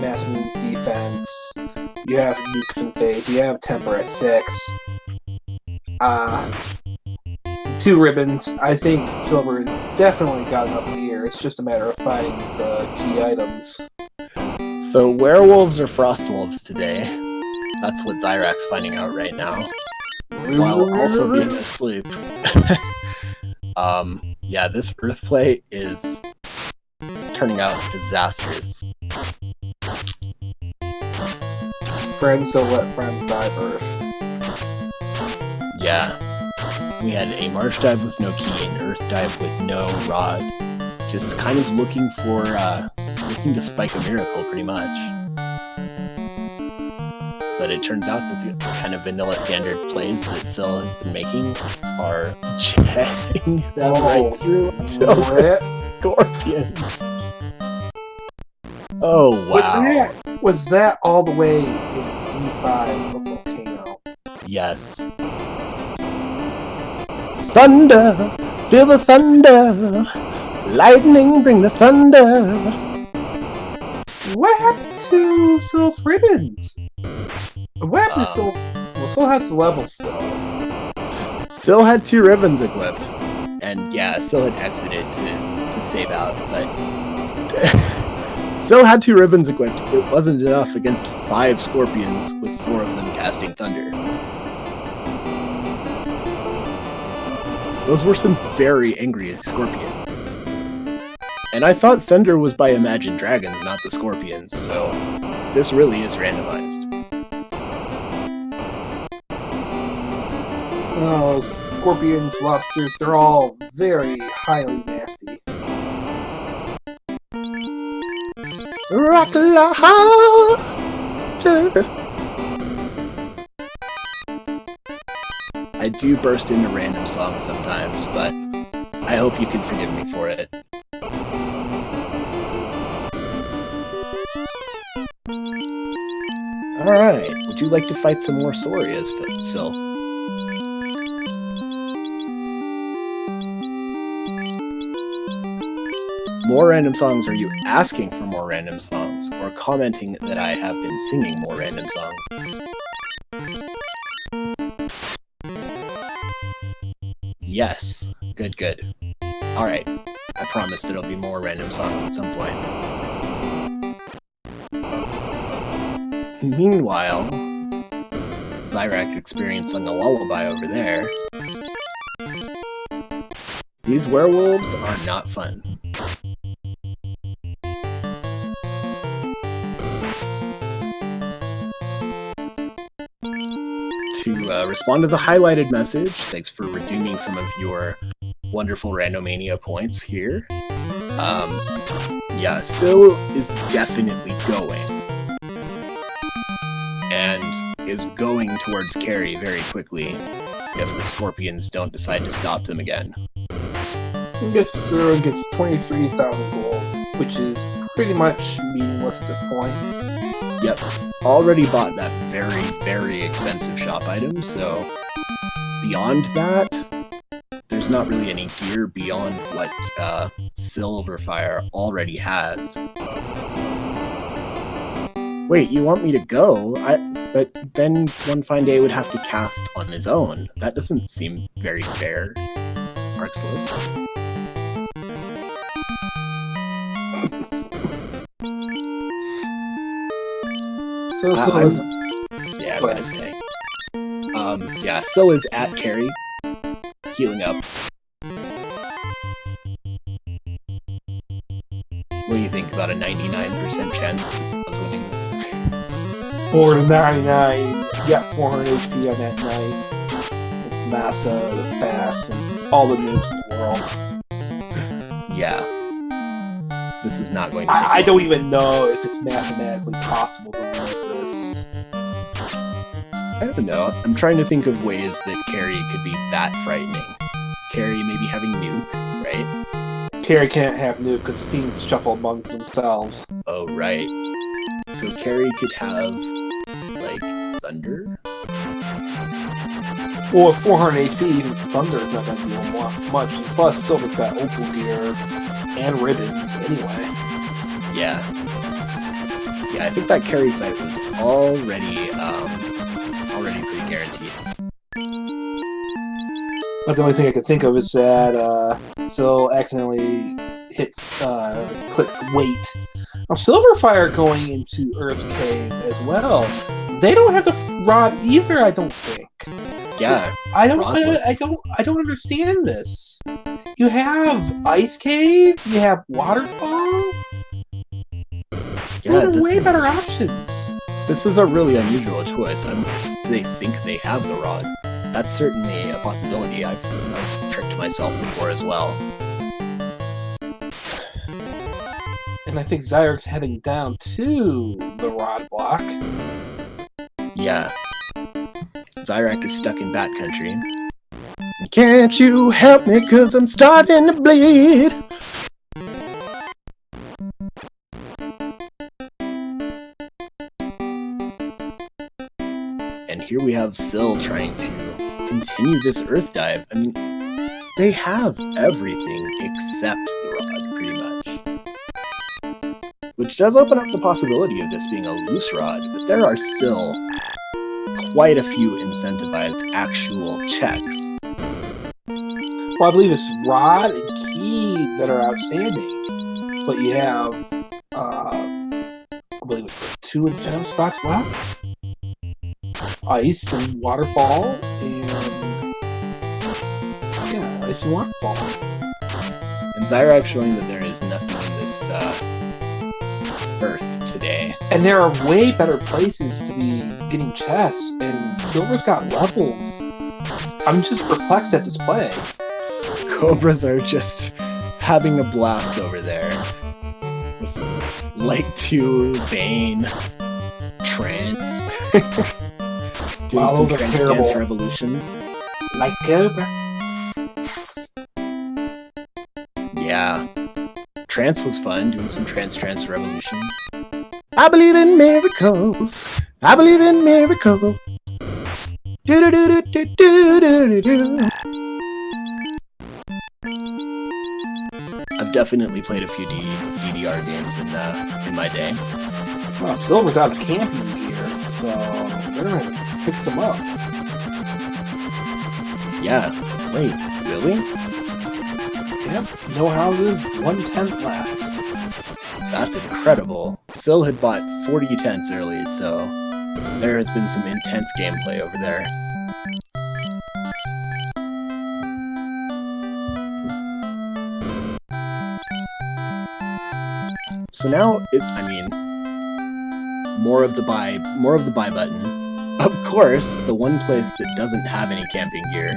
Mass move defense, You have Nukes and Faith. You have Temper at 6. 2 ribbons. I think Silver has definitely got enough gear. It's just a matter of finding the key items. So werewolves or frostwolves today? That's what Zyrak's finding out right now. While also being asleep. Yeah, this Earthplay is turning out disastrous. Friends don't let friends die Earth. Yeah. We had a March dive with no key and Earth dive with no rod. Just kind of looking to spike a miracle, pretty much. But it turns out that the kind of vanilla standard plays that Syl has been making are jetting them right through until the Scorpions. Oh, wow. Was that all the way in E5 of Volcano? Yes. Thunder! Feel the thunder! Lightning, bring the thunder! What happened to Syl's ribbons? What happened to Syl's... Well, Syl has the level still. Syl had 2 ribbons equipped. And yeah, Syl had exited to save out, but... Syl had 2 ribbons equipped. It wasn't enough against 5 Scorpions with 4 of them casting Thunder. Those were some very angry Scorpions. And I thought Thunder was by Imagine Dragons, not the Scorpions, so this really is randomized. Oh, Scorpions, Lobsters, they're all very highly nasty. Rock la I do burst into random songs sometimes, but I hope you can forgive me for it. Alright, would you like to fight some more Sorias, Syl? More random songs? Are you asking for more random songs, or commenting that I have been singing more random songs? Yes. Good, good. Alright. I promise there'll be more random songs at some point. Meanwhile, Zyrak experiencing a lullaby over there. These werewolves are not fun. To respond to the highlighted message, thanks for redeeming some of your wonderful Randomania points here. Yeah, Syl is definitely going. And is going towards Carrie very quickly if the Scorpions don't decide to stop them again. He gets through and gets 23,000 gold, which is pretty much meaningless at this point. Yep, already bought that very, very expensive shop item, so beyond that, there's not really any gear beyond what Sylverfyre already has. Wait, you want me to go? But then one fine day would have to cast on his own. That doesn't seem very fair, Arxless. Yeah, I'm gonna stay. Yeah, Syl is at Carrie, healing up. What do you think about a 99% chance of winning this? 4 to 99. You got 400 HP on that night. With Massa, the Fast, and all the nukes in the world. Yeah. This is not going to I don't even know if it's mathematically possible to lose this. I don't know. I'm trying to think of ways that Carrie could be that frightening. Carrie maybe having Nuke, right? Carrie can't have Nuke because the Fiends shuffle amongst themselves. Oh, right. So Carrie could have, like, Thunder? Well, with 400 HP, even Thunder is not going to do much. And plus, Silver's got Opal gear and ribbons anyway. Yeah. Yeah, I think that carry fight was already pretty guaranteed. But the only thing I could think of is that Syl accidentally clicks wait. Now, Silverfyre going into Earth's Cave as well. They don't have the rod either, I don't think. Yeah, I don't understand this. You have Ice Cave, you have Waterfall. yeah, Those are way better options. This is a really unusual choice. They think they have the rod. That's certainly a possibility. I've tricked myself before as well. And I think Zyric's heading down to the rod block. Yeah. Zyrak is stuck in Bat Country. Can't you help me, 'cause I'm starting to bleed? And here we have Syl trying to continue this Earth dive. I mean, they have everything except the rod, pretty much. Which does open up the possibility of this being a loose rod, but there are still quite a few incentivized actual checks. Well, I believe it's rod and key that are outstanding, but you have, I believe it's 2 incentive spots left. Ice and Waterfall, and yeah, Ice and Waterfall. And Zyrak showing that there is nothing in this Earth today. And there are way better places to be getting chests, and Silver's got levels. I'm just perplexed at this play. Cobras are just having a blast over there. Light 2, Bane, Trance. Doing some Trance Dance Revolution. Like Cobra. Yeah. Trance was fun, doing some Trance Revolution. I believe in miracles. I believe in miracles. Do-do-do-do-do-do-do-do-do. I've definitely played a few DDR games in my day. Well, Silver's out of camping gear, so they're gonna have to pick some up. Yeah. Wait, really? Yep. No houses, 1 tent left. That's incredible. Syl had bought 40 tents early, so there has been some intense gameplay over there. So now, more of the buy button. Of course, the one place that doesn't have any camping gear.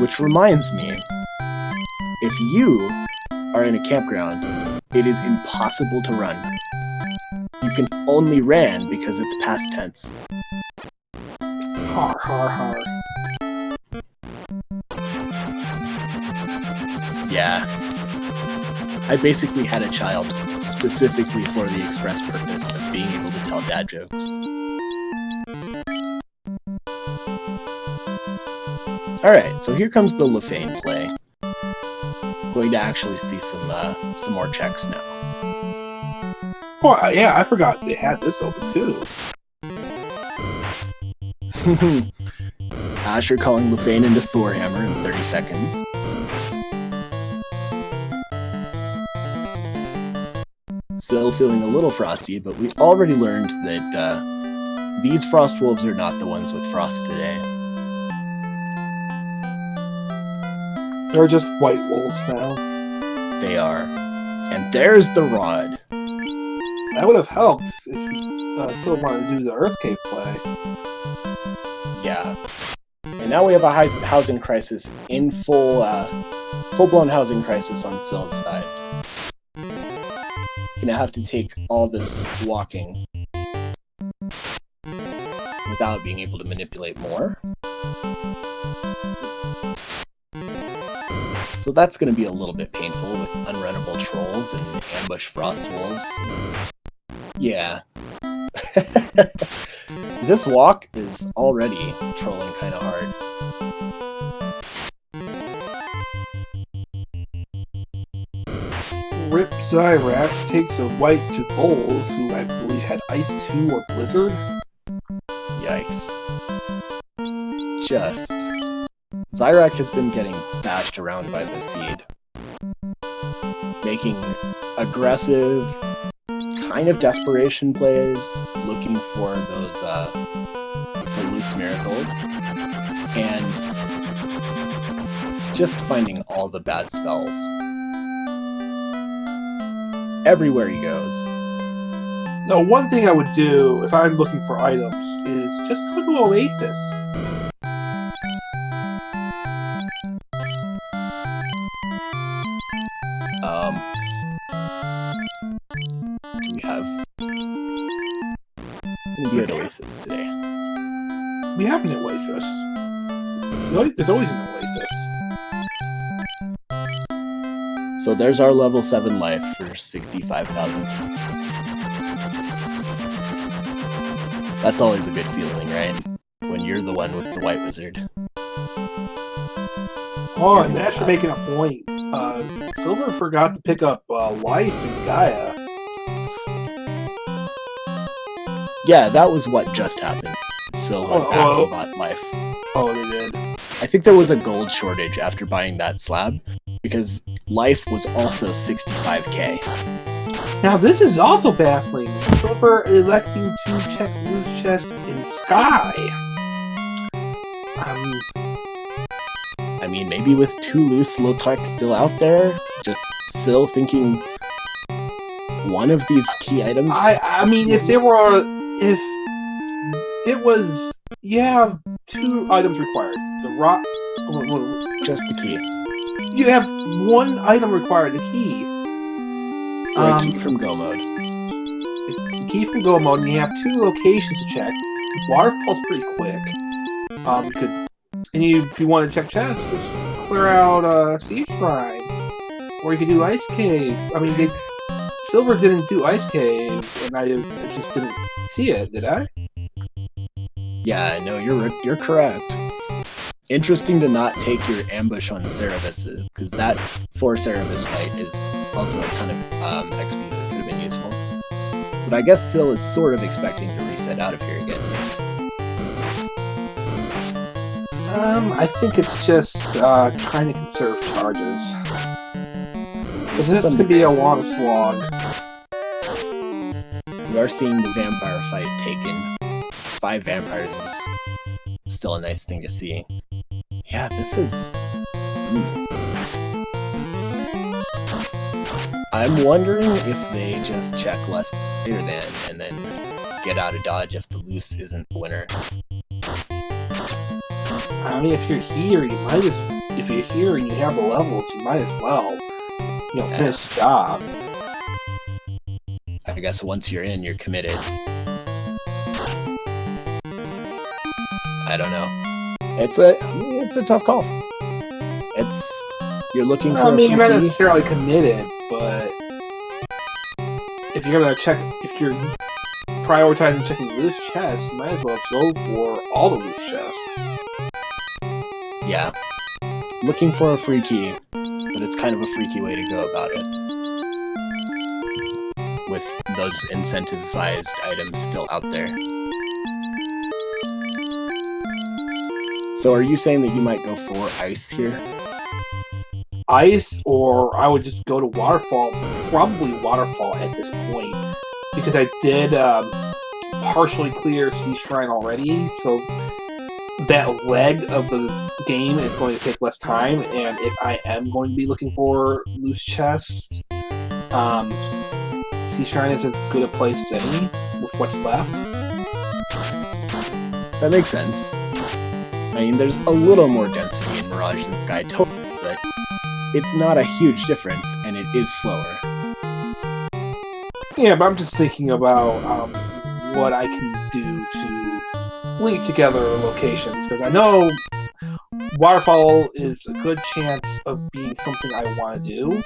Which reminds me, if you are in a campground, it is impossible to run. You can only ran because it's past tense. Har, har, har. Yeah. I basically had a child specifically for the express purpose of being able to tell dad jokes. Alright, so here comes the Lefane play. Going to actually see some more checks now. Oh, yeah, I forgot they had this open too. Asher calling Lefane into Thorhammer in 30 seconds. Still feeling a little frosty, but we already learned that these Frost Wolves are not the ones with frost today. They're just white wolves now. They are. And there's the rod. That would have helped if you still wanted to do the Earth Cave play. Yeah. And now we have a housing crisis in full-blown housing crisis on Syl's side. Gonna have to take all this walking without being able to manipulate more. So that's gonna be a little bit painful with unrunnable trolls and ambush frost wolves. Yeah. This walk is already trolling kind of hard. Rip Zyrak takes a white to Bowls, who I believe had Ice 2 or Blizzard. Yikes. Zyrak has been getting bashed around by this seed. Making aggressive, kind of desperation plays, looking for those for loose miracles, and just finding all the bad spells. Everywhere he goes. Now, one thing I would do if I'm looking for items is just go to Oasis. Do we have... I'm gonna be at Oasis today. We have an Oasis. There's always an Oasis. So there's our level 7 life for 65,000. That's always a good feeling, right? When you're the one with the white wizard. Oh, and Nash are making a point. Silver forgot to pick up Life in Gaia. Yeah, that was what just happened. Silver bought Life. Oh, they did. I think there was a gold shortage after buying that slab, because Life was also 65k. Now this is also baffling. Silver electing to check loose chest in Sky. I mean, maybe with 2 loose Lautrec still out there, just still thinking one of these key items. I mean, if it was, you have 2 items required. The rock, just the key. You have 1 item required, the key. Or a key from Go Mode. The key from Go Mode, and you have 2 locations to check. Waterfall's pretty quick. You could, and if you want to check chests, just clear out Sea Shrine, or you could do Ice Cave. I mean, Silver didn't do Ice Cave, and I just didn't see it. Did I? Yeah, no, you're correct. Interesting to not take your ambush on Cerebus, because that 4 Cerebus fight is also a ton of XP that could have been useful. But I guess Sil is sort of expecting to reset out of here again. I think it's just trying to conserve charges. Because this could be a long slog. We are seeing the vampire fight taken. 5 vampires is still a nice thing to see. Yeah, this is... I'm wondering if they just check less greater than, and then get out of dodge if the loose isn't the winner. I mean, if you're here, if you're here and you have the levels, you might as well, finish the job. I guess once you're in, you're committed. I don't know. It's a tough call. You're looking for. I mean, you're not necessarily committed, but if you're prioritizing checking loose chests, you might as well go for all the loose chests. Yeah, looking for a free key, but it's kind of a freaky way to go about it. With those incentivized items still out there. So are you saying that you might go for Ice here? Ice, or I would just go to Waterfall, probably Waterfall at this point, because I did partially clear Sea Shrine already, so that leg of the game is going to take less time, and if I am going to be looking for loose chests, Sea Shrine is as good a place as any with what's left. That makes sense. I mean, there's a little more density in Mirage than Sky Total, but it's not a huge difference, and it is slower. Yeah, but I'm just thinking about what I can do to link together locations, because I know Waterfall is a good chance of being something I want to do,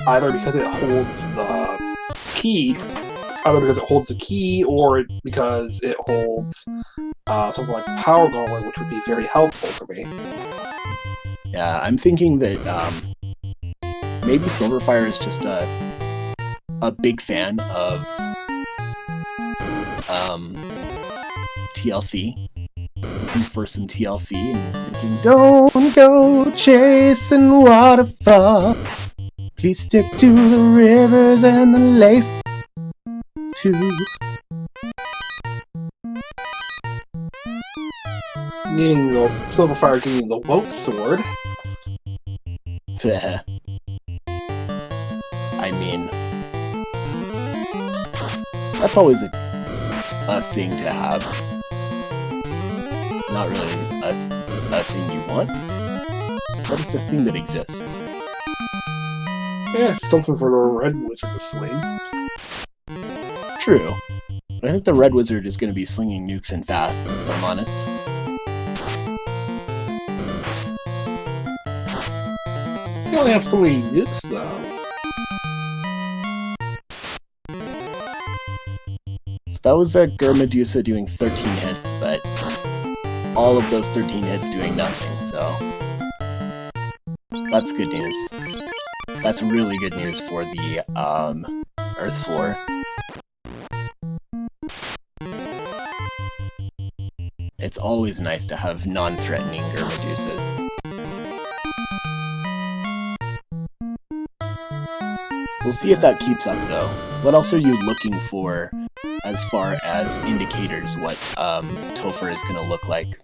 either because it holds the key, or because it holds something like the Power Gauntlet, which would be very helpful for me. Yeah, I'm thinking that maybe Sylverfyre is just a a big fan of TLC. Looking for some TLC, and he's thinking, don't go chasing waterfall. Please stick to the rivers and the lakes too. Needing the Silverfyre getting the woke sword. I mean, that's always a thing to have. Not really a thing you want, but it's a thing that exists. Yeah, it's something for the Red Wizard to sling. True. But I think the Red Wizard is going to be slinging nukes and fasts, if I'm honest. You only have so many nukes, though. So that was a Medusa doing 13 hits, but all of those 13 hits doing nothing, so that's good news. That's really good news for the Earth floor. It's always nice to have non-threatening Medusa. We'll see if that keeps up, though. What else are you looking for as far as indicators what Topher is going to look like?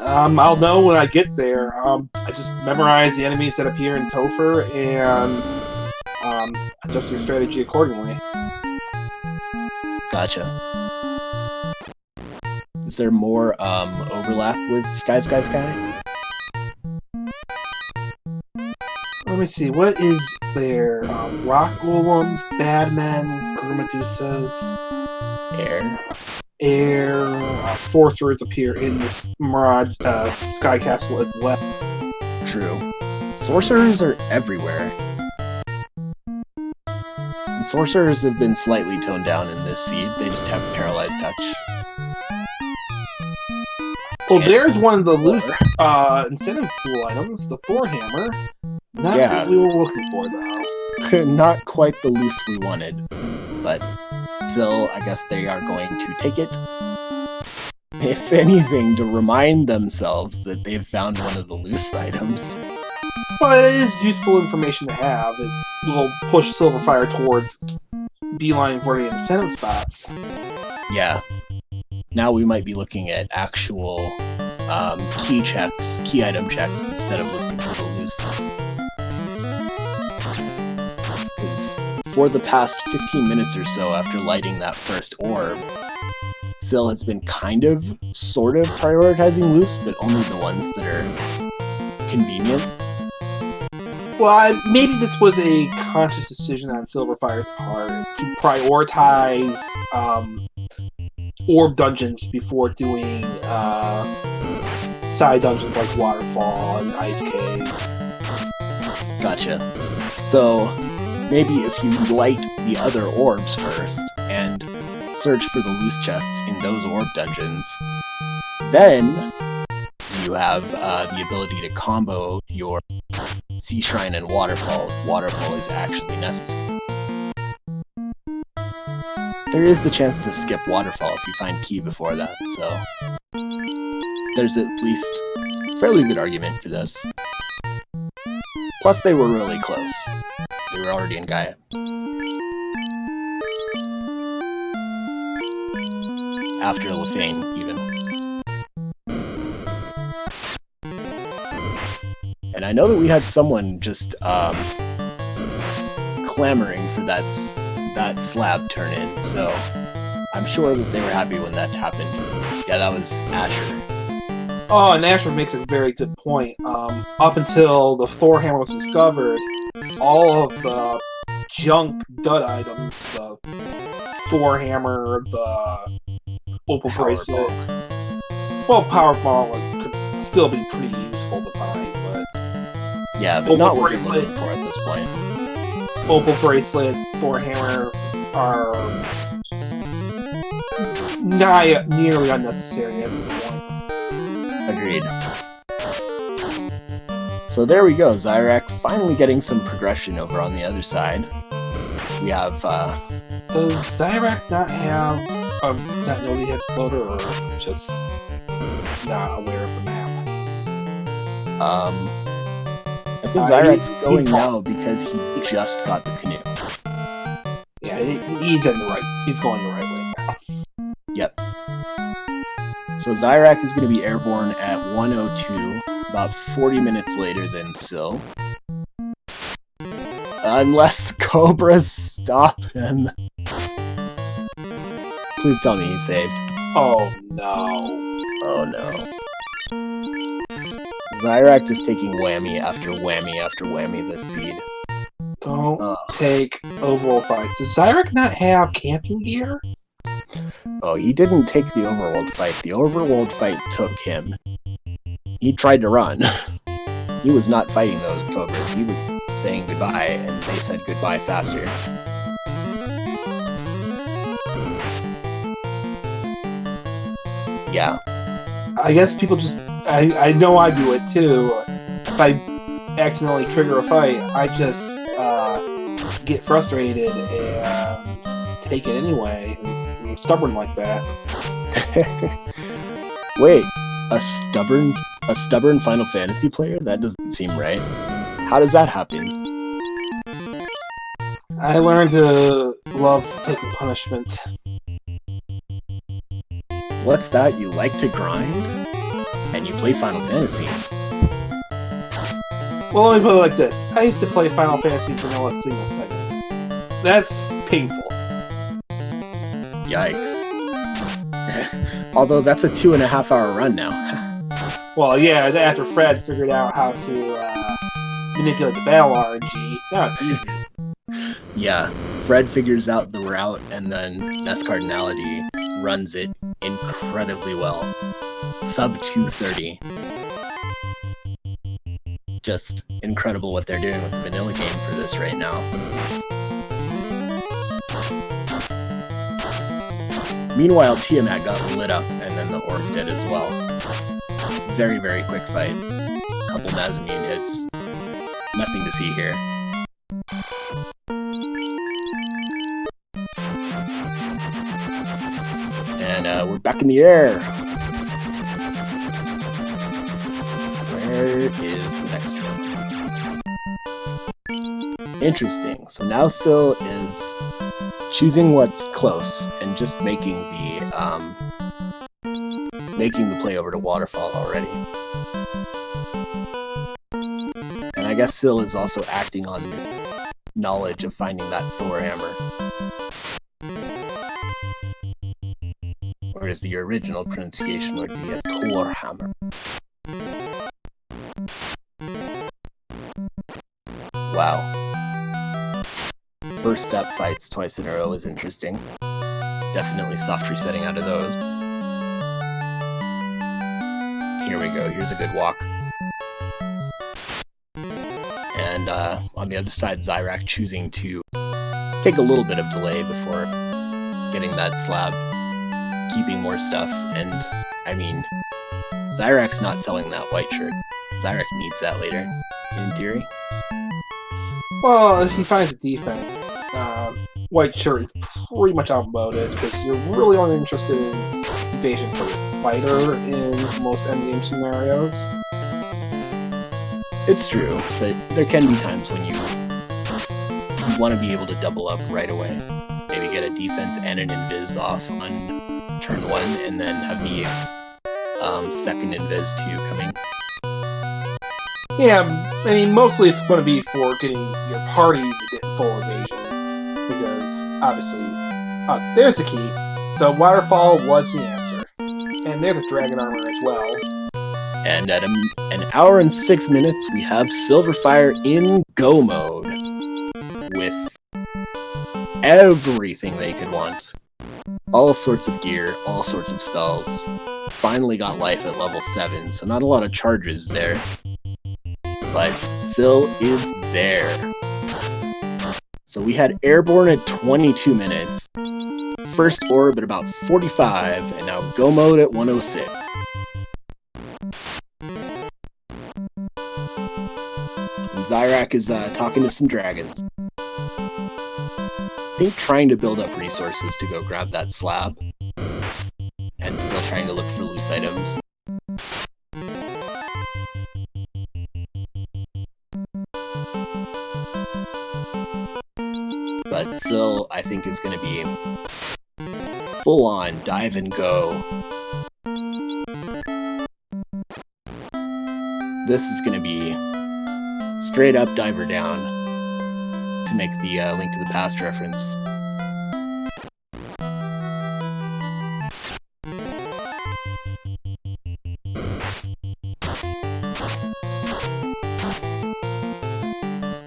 I'll know when I get there. I just memorize the enemies that appear in Topher and adjust your strategy accordingly. Gotcha. Is there more overlap with Sky? Let me see, what is there? Rock Golems, Badmen, Gurmadusas, Air, Sorcerers appear in this Mirage Sky Castle as well. True. Sorcerers are everywhere. And sorcerers have been slightly toned down in this seed, they just have Paralyzed Touch. Well, there's one of the loose incentive pool items, the Thor Hammer. Not what we were looking for, though. Not quite the loose we wanted, but still, I guess they are going to take it. If anything, to remind themselves that they've found one of the loose items. Well, it is useful information to have. It will push Silverfyre towards beeline for the incentive spots. Yeah. Now we might be looking at actual key item checks, instead of looking for the loose. Because for the past 15 minutes or so after lighting that first orb, Syl has been sort of prioritizing loose, but only the ones that are convenient. Well, maybe this was a conscious decision on Silverfire's part to prioritize orb dungeons before doing side dungeons like Waterfall and Ice Cave. Gotcha. So maybe if you light the other orbs first and search for the loose chests in those orb dungeons, then you have the ability to combo your Sea Shrine and Waterfall if Waterfall is actually necessary. There is the chance to skip Waterfall if you find Key before that, so there's at least a fairly good argument for this. Plus, they were really close. They were already in Gaia. After Lefane, even. And I know that we had someone just clamoring for that slab turn-in, so I'm sure that they were happy when that happened. Yeah, that was Asher. Oh, and Asher makes a very good point. Up until the Thor Hammer was discovered, all of the junk dud items, the Thor Hammer, the Opal Bracelet, well, Power Ball could still be pretty useful to find, but yeah, but not what you're looking for at this point. Opal Bracelet, Thor Hammer are not nearly unnecessary at this point. Agreed. So there we go, Zyrak finally getting some progression over on the other side. We have, Does Zyrak not have, not know he had floater, or is just not aware of the map? I think Zyrak's going now because he just got the canoe. Yeah, he's in the right. He's going the right way now. Yep. So Zyrak is going to be airborne at 1:02, about 40 minutes later than Syl. Unless Cobras stop him. Please tell me he's saved. Oh no. Oh no. Zyrak just taking whammy after whammy after whammy this seed. Don't take overworld fights. Does Zyrak not have camping gear? Oh, he didn't take the overworld fight. The overworld fight took him. He tried to run. He was not fighting those Cobras. He was saying goodbye, and they said goodbye faster. Yeah. I guess people just... I know I do it too. If I accidentally trigger a fight, I just get frustrated and take it anyway. I'm stubborn like that. Wait, a stubborn Final Fantasy player? That doesn't seem right. How does that happen? I learned to love taking punishment. What's that? You like to grind? And you play Final Fantasy? Well, let me put it like this. I used to play Final Fantasy Vanilla single segment. That's painful. Yikes. Although that's a 2.5 hour run now. Well, yeah, after Fred figured out how to manipulate the battle RNG, now it's easy. Yeah, Fred figures out the route and then Nest Cardinality runs it incredibly well. Sub 230. Just incredible what they're doing with the vanilla game for this right now. Meanwhile, Tiamat got lit up, and then the orb did as well. Very, very quick fight. Couple Nazamine hits. Nothing to see here. And we're back in the air. Where is the next one? Interesting. So now Syl is choosing what's close and just making the play over to Waterfall already. And I guess Syl is also acting on knowledge of finding that Thor hammer. Whereas the original pronunciation would be a Thor hammer. Wow. First step fights twice in a row is interesting. Definitely soft resetting out of those. Here we go, here's a good walk. And on the other side, Zyrak choosing to take a little bit of delay before getting that slab, keeping more stuff, and I mean, Zyrak's not selling that white shirt. Zyrak needs that later, in theory. Well, if he finds a defense, white shirt is pretty much outmoded because you're really only interested in evasion for a fighter in most endgame scenarios. It's true, but there can be times when you want to be able to double up right away. Maybe get a defense and an invis off on turn 1, and then have the second invis 2 coming. Yeah, I mean, mostly it's going to be for getting your party to get full evasion. Because, obviously, there's the key. So, Waterfall was the answer. And there's a Dragon Armor as well. And at an hour and 6 minutes, we have Sylverfyre in go mode. With everything they could want. All sorts of gear, all sorts of spells. Finally got life at level 7, so not a lot of charges there. But Syl is there. So we had airborne at 22 minutes, first orb at about 45, and now go mode at 106. Zyrak is talking to some dragons. I think trying to build up resources to go grab that slab. And still trying to look for loose items. But Syl, I think, is going to be full on dive and go. This is going to be straight up diver down to make the Link to the Past reference.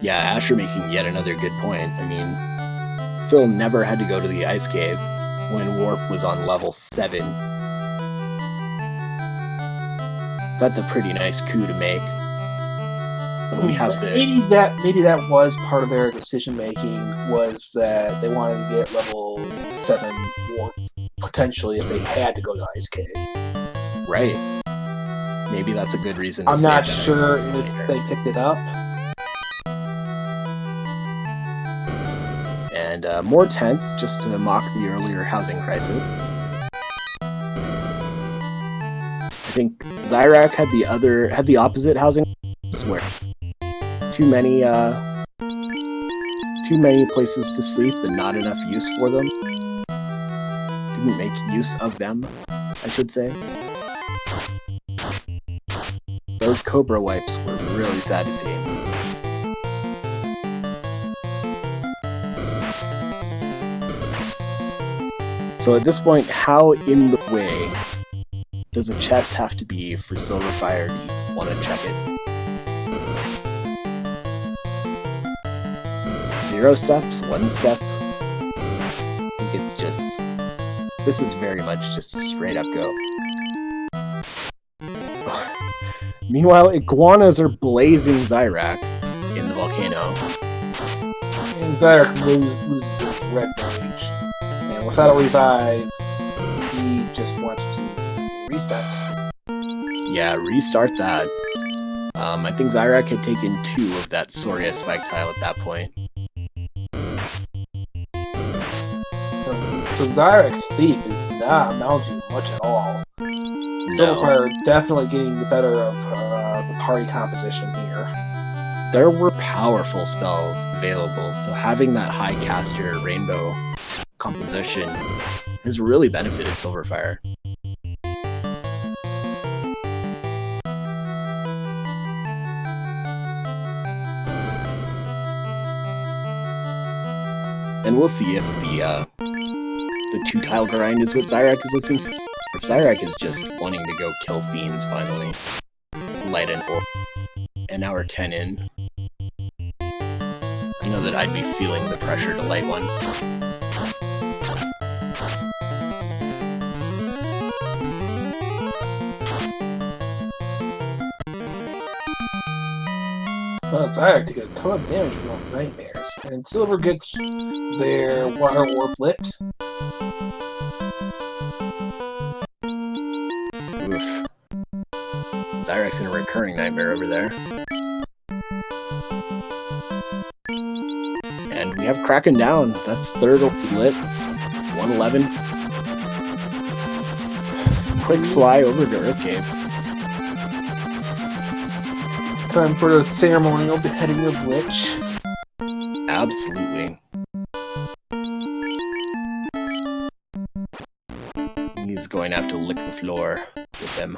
Yeah, Asher making yet another good point. I mean, Syl never had to go to the ice cave when Warp was on level 7. That's a pretty nice coup to make. We have the... maybe that was part of their decision making, was that they wanted to get level 7 Warp potentially if they had to go to ice cave. Right. Maybe that's a good reason to I'm not sure if they picked it up. And more tents, just to mock the earlier housing crisis. I think Zyrak had the opposite housing crisis, where too many places to sleep and not enough use for them. Didn't make use of them, I should say. Those Cobra wipes were really sad to see. So at this point, how in the way does a chest have to be for Sylverfyre to want to check it? 0 steps, 1 step? I think it's just... This is very much just a straight up go. Meanwhile, iguanas are blazing Zyrak in the volcano. And Zyrak loses his red rage. And without a revive, he just wants to restart. Yeah, restart that. I think Zyrak had taken 2 of that Soria spike tile at that point. So Zyrak's Thief is not amounting much at all. Sylverfyre definitely getting the better of the party composition here. There were powerful spells available, so having that high caster rainbow composition has really benefited Sylverfyre. And we'll see if the 2-tile grind is what Zyrak is looking for. If Zyrak is just wanting to go kill fiends finally. Light an orb. And now we're 10 in. I know that I'd be feeling the pressure to light one. Well, Zyrak took a ton of damage from those nightmares. And Silver gets their water warp lit. Oof. Zyrak's in a recurring nightmare over there. And we have Kraken down. That's 3rd lit. 111. Quick fly over to Earth Cave. Time for the ceremonial beheading of Lich. Absolutely. He's going to have to lick the floor with them.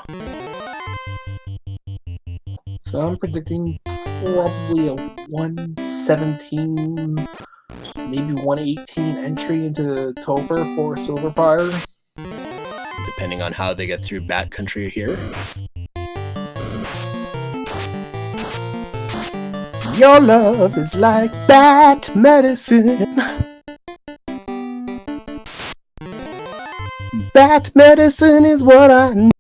So I'm predicting probably a 117, maybe 118 entry into Topher for Sylverfyre. Depending on how they get through Bat Country here. Your love is like bat medicine. Bat medicine is what I need.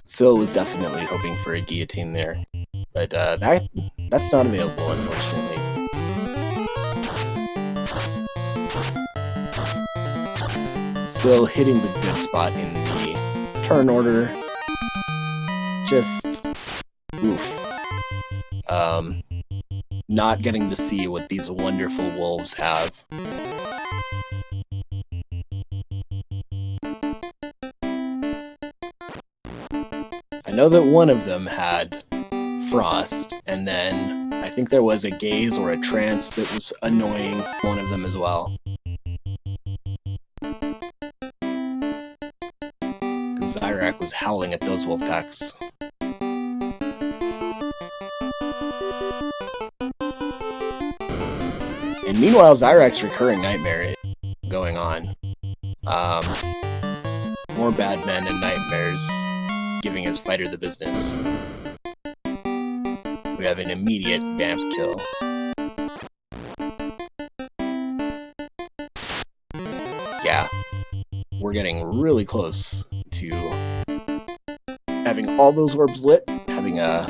Syl was definitely hoping for a guillotine there, but that's not available, unfortunately. Syl hitting the good spot in the turn order. Just oof. Not getting to see what these wonderful wolves have. I know that one of them had frost, and then I think there was a gaze or a trance that was annoying one of them as well. Zyrak was howling at those wolf packs. And meanwhile, Zyrak's recurring nightmare is going on. More bad men and nightmares giving his fighter the business. We have an immediate vamp kill. Yeah, we're getting really close to having all those orbs lit, having a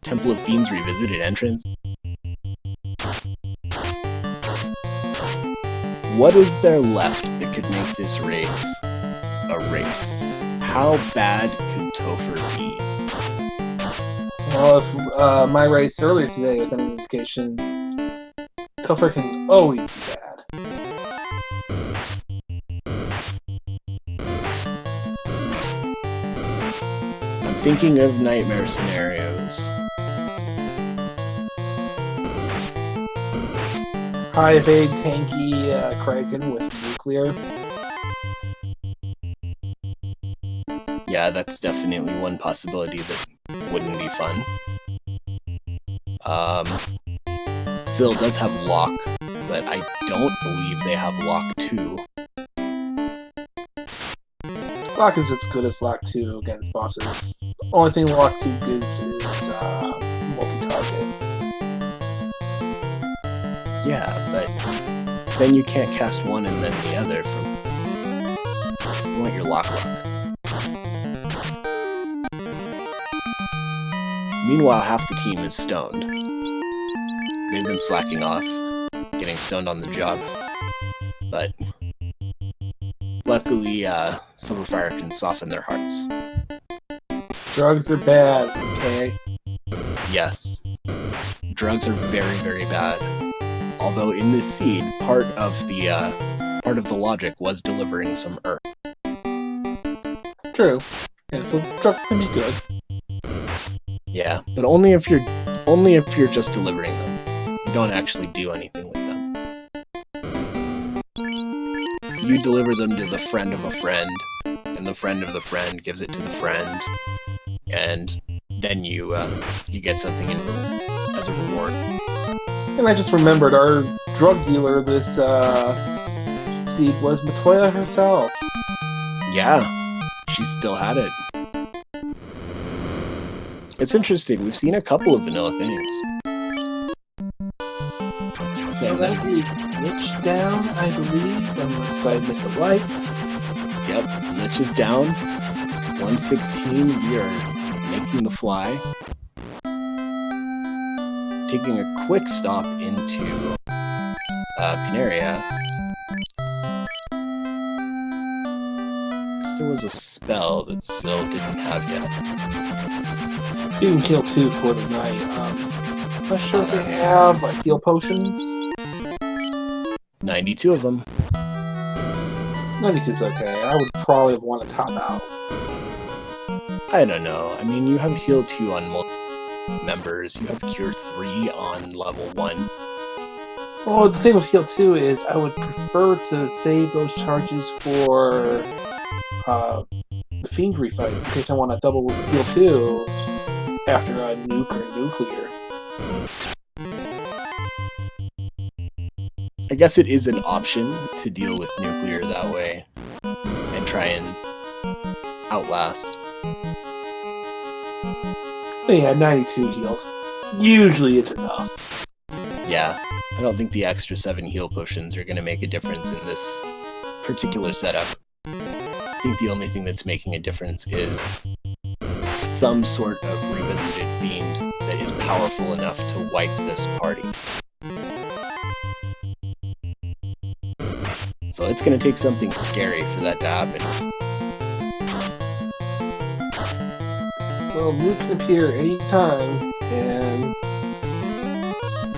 Temple of Fiends Revisited entrance. What is there left that could make this race a race? How bad could Topher be? Well, if my race earlier today was any indication, Topher can always be bad. I'm thinking of nightmare scenarios. High evade, tanky Kraken with nuclear. Yeah, that's definitely one possibility that wouldn't be fun. Syl does have Lock, but I don't believe they have Lock 2. Lock is as good as Lock 2 against bosses. Only thing Lock 2 gives is multi-target. Yeah, but then you can't cast one and then the other from... You want your Lock. Meanwhile, half the team is stoned. They've been slacking off, getting stoned on the job. But luckily, Sylverfyre can soften their hearts. Drugs are bad, okay? Yes. Drugs are very, very bad. Although in this seed, part of the logic was delivering some earth. True. Yeah, so drugs can be good. Yeah, but only if you're just delivering them. You don't actually do anything with them. You deliver them to the friend of a friend, and the friend of the friend gives it to the friend, and then you get something as a reward. And I just remembered our drug dealer this seed was Matoya herself. Yeah, she still had it. It's interesting, we've seen a couple of vanilla things. So that'll be Lich down, I believe, unless I missed a light. Yep, Lich is down. 116, we are making the fly. Taking a quick stop into Canaria. There was a spell that Syl didn't have yet. You can kill 2 for the night. Not sure if they have like heal potions. 92 of them. 92 is okay. I would probably have wanted to top out. I don't know. I mean, you have heal 2 on multiple members. You have cure 3 on level 1. Well, the thing with heal 2 is I would prefer to save those charges for the Fiendry fights in case I want to double heal 2 after a nuke or nuclear. I guess it is an option to deal with nuclear that way and try and outlast. But yeah, 92 heals. Usually it's enough. Yeah, I don't think the extra 7 heal potions are going to make a difference in this particular setup. I think the only thing that's making a difference is some sort of revisited fiend that is powerful enough to wipe this party. So it's going to take something scary for that to happen. Well, Nuke can appear anytime, and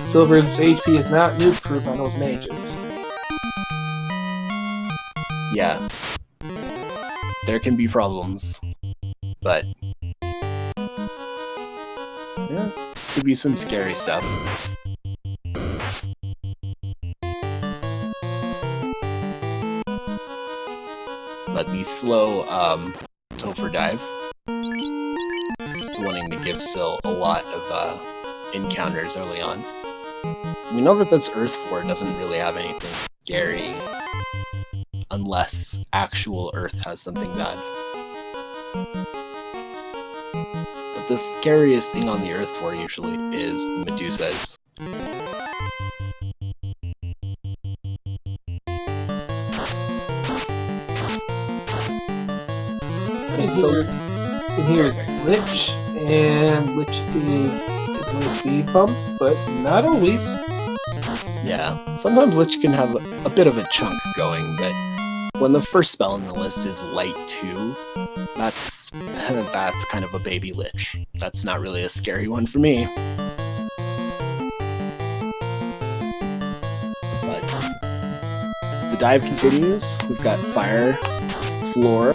Silver's HP is not nuke-proof on those mages. Yeah. There can be problems. But yeah, could be some scary stuff. But the slow Topher dive is wanting to give Syl a lot of encounters early on. We know that this Earth Floor doesn't really have anything scary unless actual Earth has something bad. But the scariest thing on the Earth Floor usually is the Medusas. And here's Lich, and Lich is typically a speed bump, but not always. Yeah, sometimes Lich can have a bit of a chunk going, but when the first spell in the list is Light 2, that's kind of a baby Lich. That's not really a scary one for me. But the dive continues. We've got Fire, Floor.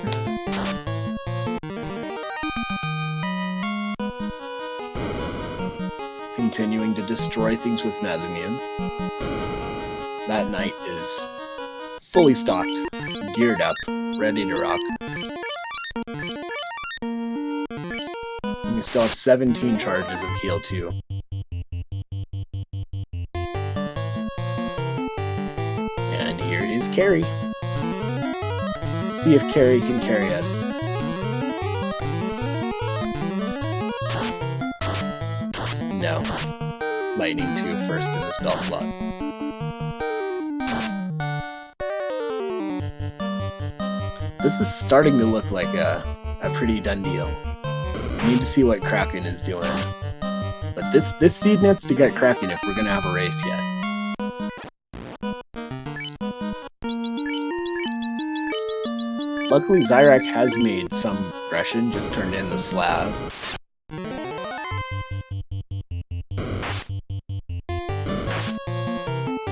Continuing to destroy things with Nazamian. That knight is fully stocked, geared up, ready to rock. And we still have 17 charges of heal 2. And here is Carrie. Let's see if Carrie can carry us. No. Lightning 2 first in the spell slot. This is starting to look like a pretty done deal. We need to see what Kraken is doing. But this seed needs to get Kraken if we're gonna have a race yet. Luckily, Zyrak has made some progression, just turned in the slab.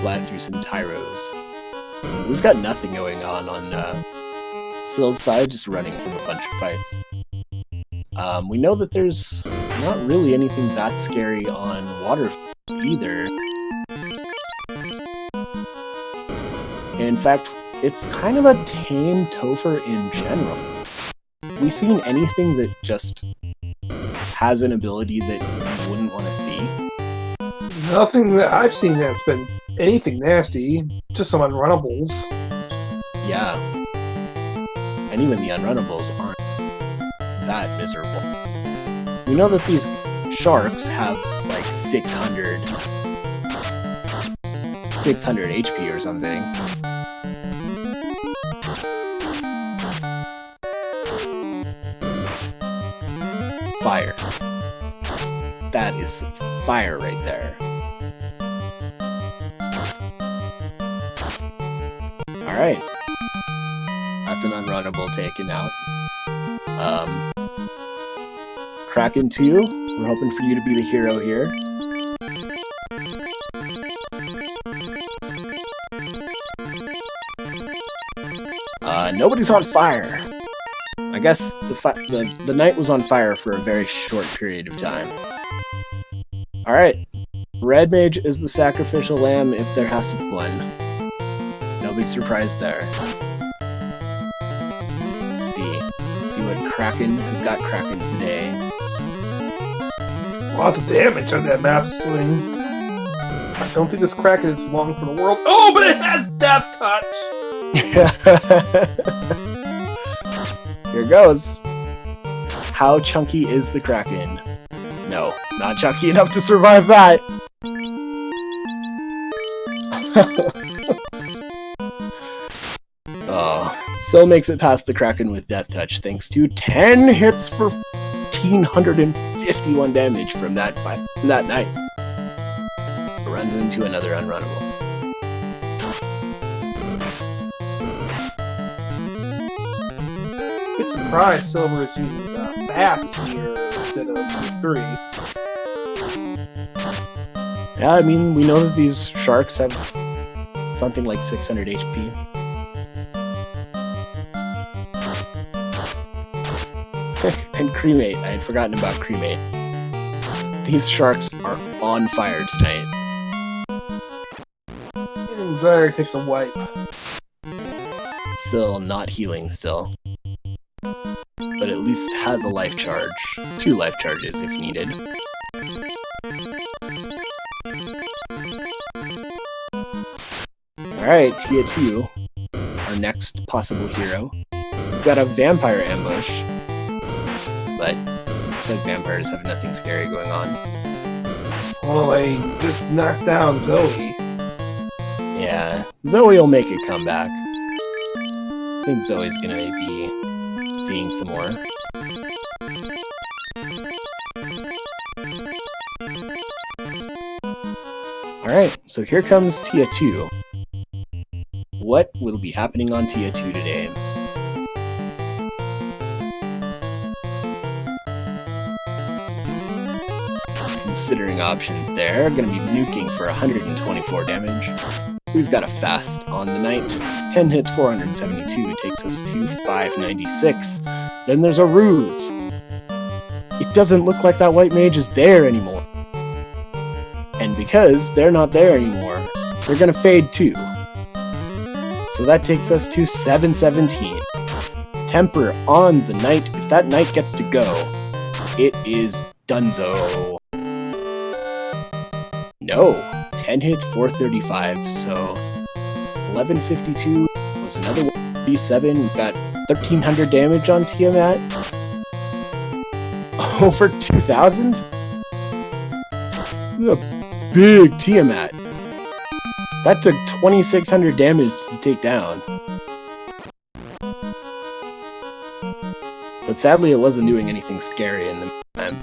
Fly through some Tyros. We've got nothing going on Syl's side, just running from a bunch of fights. We know that there's not really anything that scary on Water either. In fact, it's kind of a tame Topher in general. Have we seen anything that just has an ability that you wouldn't want to see? Nothing that I've seen that's been anything nasty, just some unrunnables. Yeah. And even the unrunnables aren't that miserable. We know that these sharks have like 600 HP or something. Fire. That is some fire right there. Alright. That's an unrunnable taken out. Kraken 2, we're hoping for you to be the hero here. Nobody's on fire. I guess the knight was on fire for a very short period of time. Alright. Red Mage is the sacrificial lamb if there has to be one. No big surprise there. Let's see what Kraken has got Kraken today. Lots of damage on that massive swing. I don't think this Kraken is long for the world. Oh, but it has Death Touch! Here goes. How chunky is the Kraken? No, not chunky enough to survive that. Oh, Syl makes it past the Kraken with Death Touch thanks to 10 hits for 1,551 damage from that knight. Runs into another unrunnable. Bit surprised Silver is using fast here instead of 3. Yeah, I mean, we know that these sharks have something like 600 HP. And cremate. I had forgotten about cremate. These sharks are on fire tonight. And Zyre takes a wipe. Still not healing still. But at least has a life charge. 2 life charges if needed. Alright, Tia 2, our next possible hero. We've got a vampire ambush. But looks like vampires have nothing scary going on. Well, they just knocked down Zoe. Yeah, Zoe will make a comeback. I think Zoe's gonna be seeing some more. Alright, so here comes Tia 2. What will be happening on Tia 2 today? Considering options there, gonna be nuking for 124 damage. We've got a fast on the night. 10 hits, 472, takes us to 596. Then there's a ruse. It doesn't look like that white mage is there anymore. And because they're not there anymore, they're gonna fade too. So that takes us to 717. Temper on the knight. If that knight gets to go, it is dunzo. No, 10 hits, 435, so 1152 was another 137. We've got 1300 damage on Tiamat. Over 2000? This is a big Tiamat. That took 2600 damage to take down. But sadly it wasn't doing anything scary in the meantime.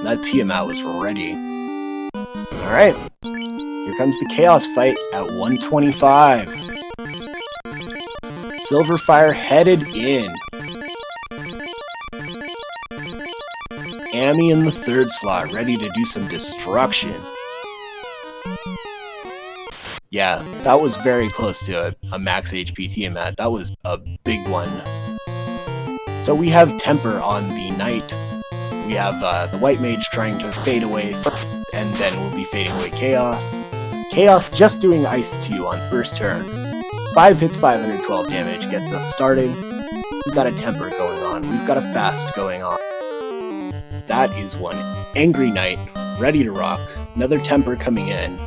That Tiamat was ready. Alright. Here comes the Chaos fight at 125. Sylverfyre headed in. Amy in the 3rd slot, ready to do some destruction. Yeah, that was very close to a max HP Tiamat. That was a big one. So we have Temper on the Knight. We have the White Mage trying to fade away first, and then we'll be fading away Chaos. Chaos just doing Ice 2 on first turn. 5 hits, 512 damage gets us started. We've got a Temper going on. We've got a Fast going on. That is one Angry Knight, ready to rock. Another Temper coming in.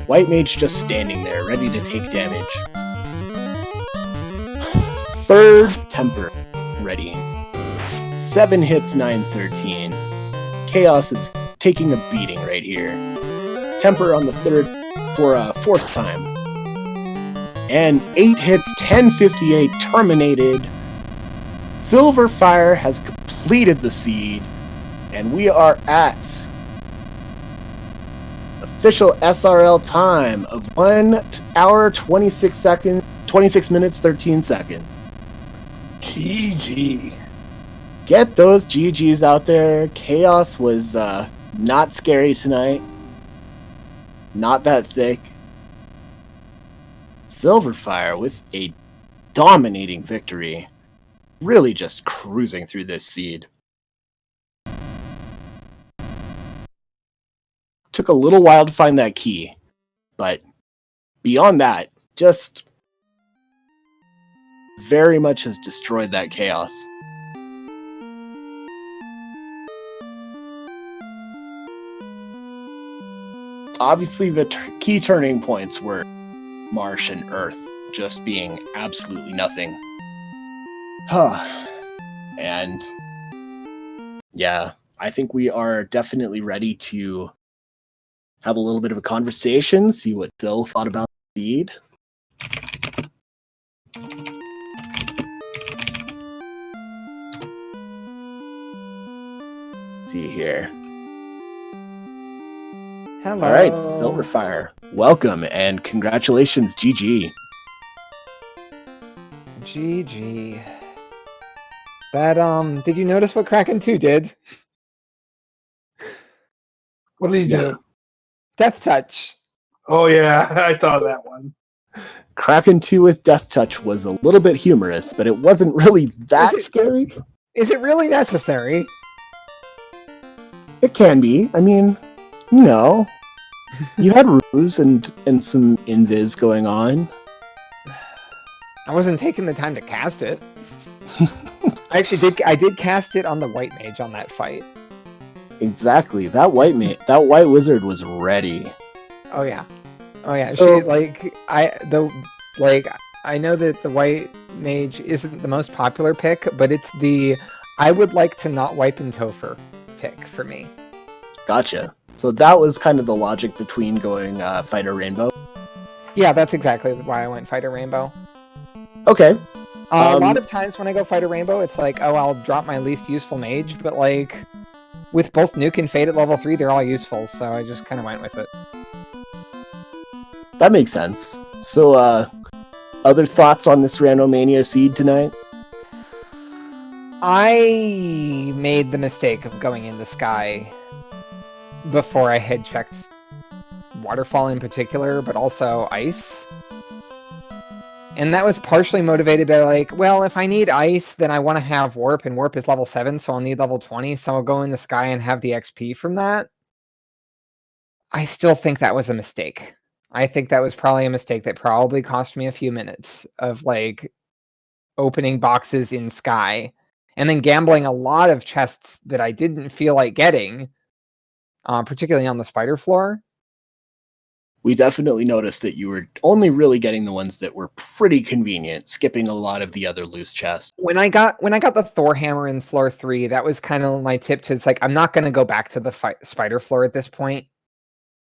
White Mage just standing there, ready to take damage. 3rd Temper, ready. 7 hits, 913. Chaos is taking a beating right here. Temper on the 3rd for a 4th time. And 8 hits, 1058, terminated. Sylverfyre has completed the seed. And we are at official SRL time of 1 hour, 26 seconds, 26 minutes, 13 seconds. GG. Get those GGs out there. Chaos was not scary tonight. Not that thick. Sylverfyre with a dominating victory. Really just cruising through this seed. Took a little while to find that key, but beyond that, just very much has destroyed that Chaos. Obviously, the key turning points were Marsh and Earth just being absolutely nothing. And yeah, I think we are definitely ready to have a little bit of a conversation, see what Syl thought about the seed. See here. Hello. All right, Sylverfyre, welcome and congratulations, GG. GG. That, did you notice what Kraken 2 did? What did he Yeah. do? Death Touch. Oh yeah, I thought of that one. Kraken 2 with Death Touch was a little bit humorous, but it wasn't really that scary. Is it really necessary? It can be. I mean, you know, you had ruse and some invis going on. I wasn't taking the time to cast it. I did cast it on the white mage on that fight. Exactly. That white wizard was ready. Oh yeah. So- I know that the white mage isn't the most popular pick, but it's the I would like to not wipe in Topher pick for me. Gotcha. So that was kind of the logic between going Fighter Rainbow. Yeah, that's exactly why I went Fighter Rainbow. Okay. A lot of times when I go Fighter Rainbow, it's like, oh, I'll drop my least useful mage, but like with both Nuke and Fade at level 3, they're all useful, so I just kind of went with it. That makes sense. So, other thoughts on this Randomania seed tonight? I made the mistake of going into Sky before I had checked Waterfall in particular, but also Ice. And that was partially motivated by like, well, if I need Ice, then I want to have Warp, and Warp is level 7, so I'll need level 20, so I'll go in the Sky and have the XP from that. I still think that was a mistake. I think that was probably a mistake that probably cost me a few minutes of like opening boxes in Sky and then gambling a lot of chests that I didn't feel like getting, particularly on the spider floor. We definitely noticed that you were only really getting the ones that were pretty convenient, skipping a lot of the other loose chests. When I got the Thor hammer in floor 3, that was kind of my tip to, it's like, I'm not going to go back to the spider floor at this point,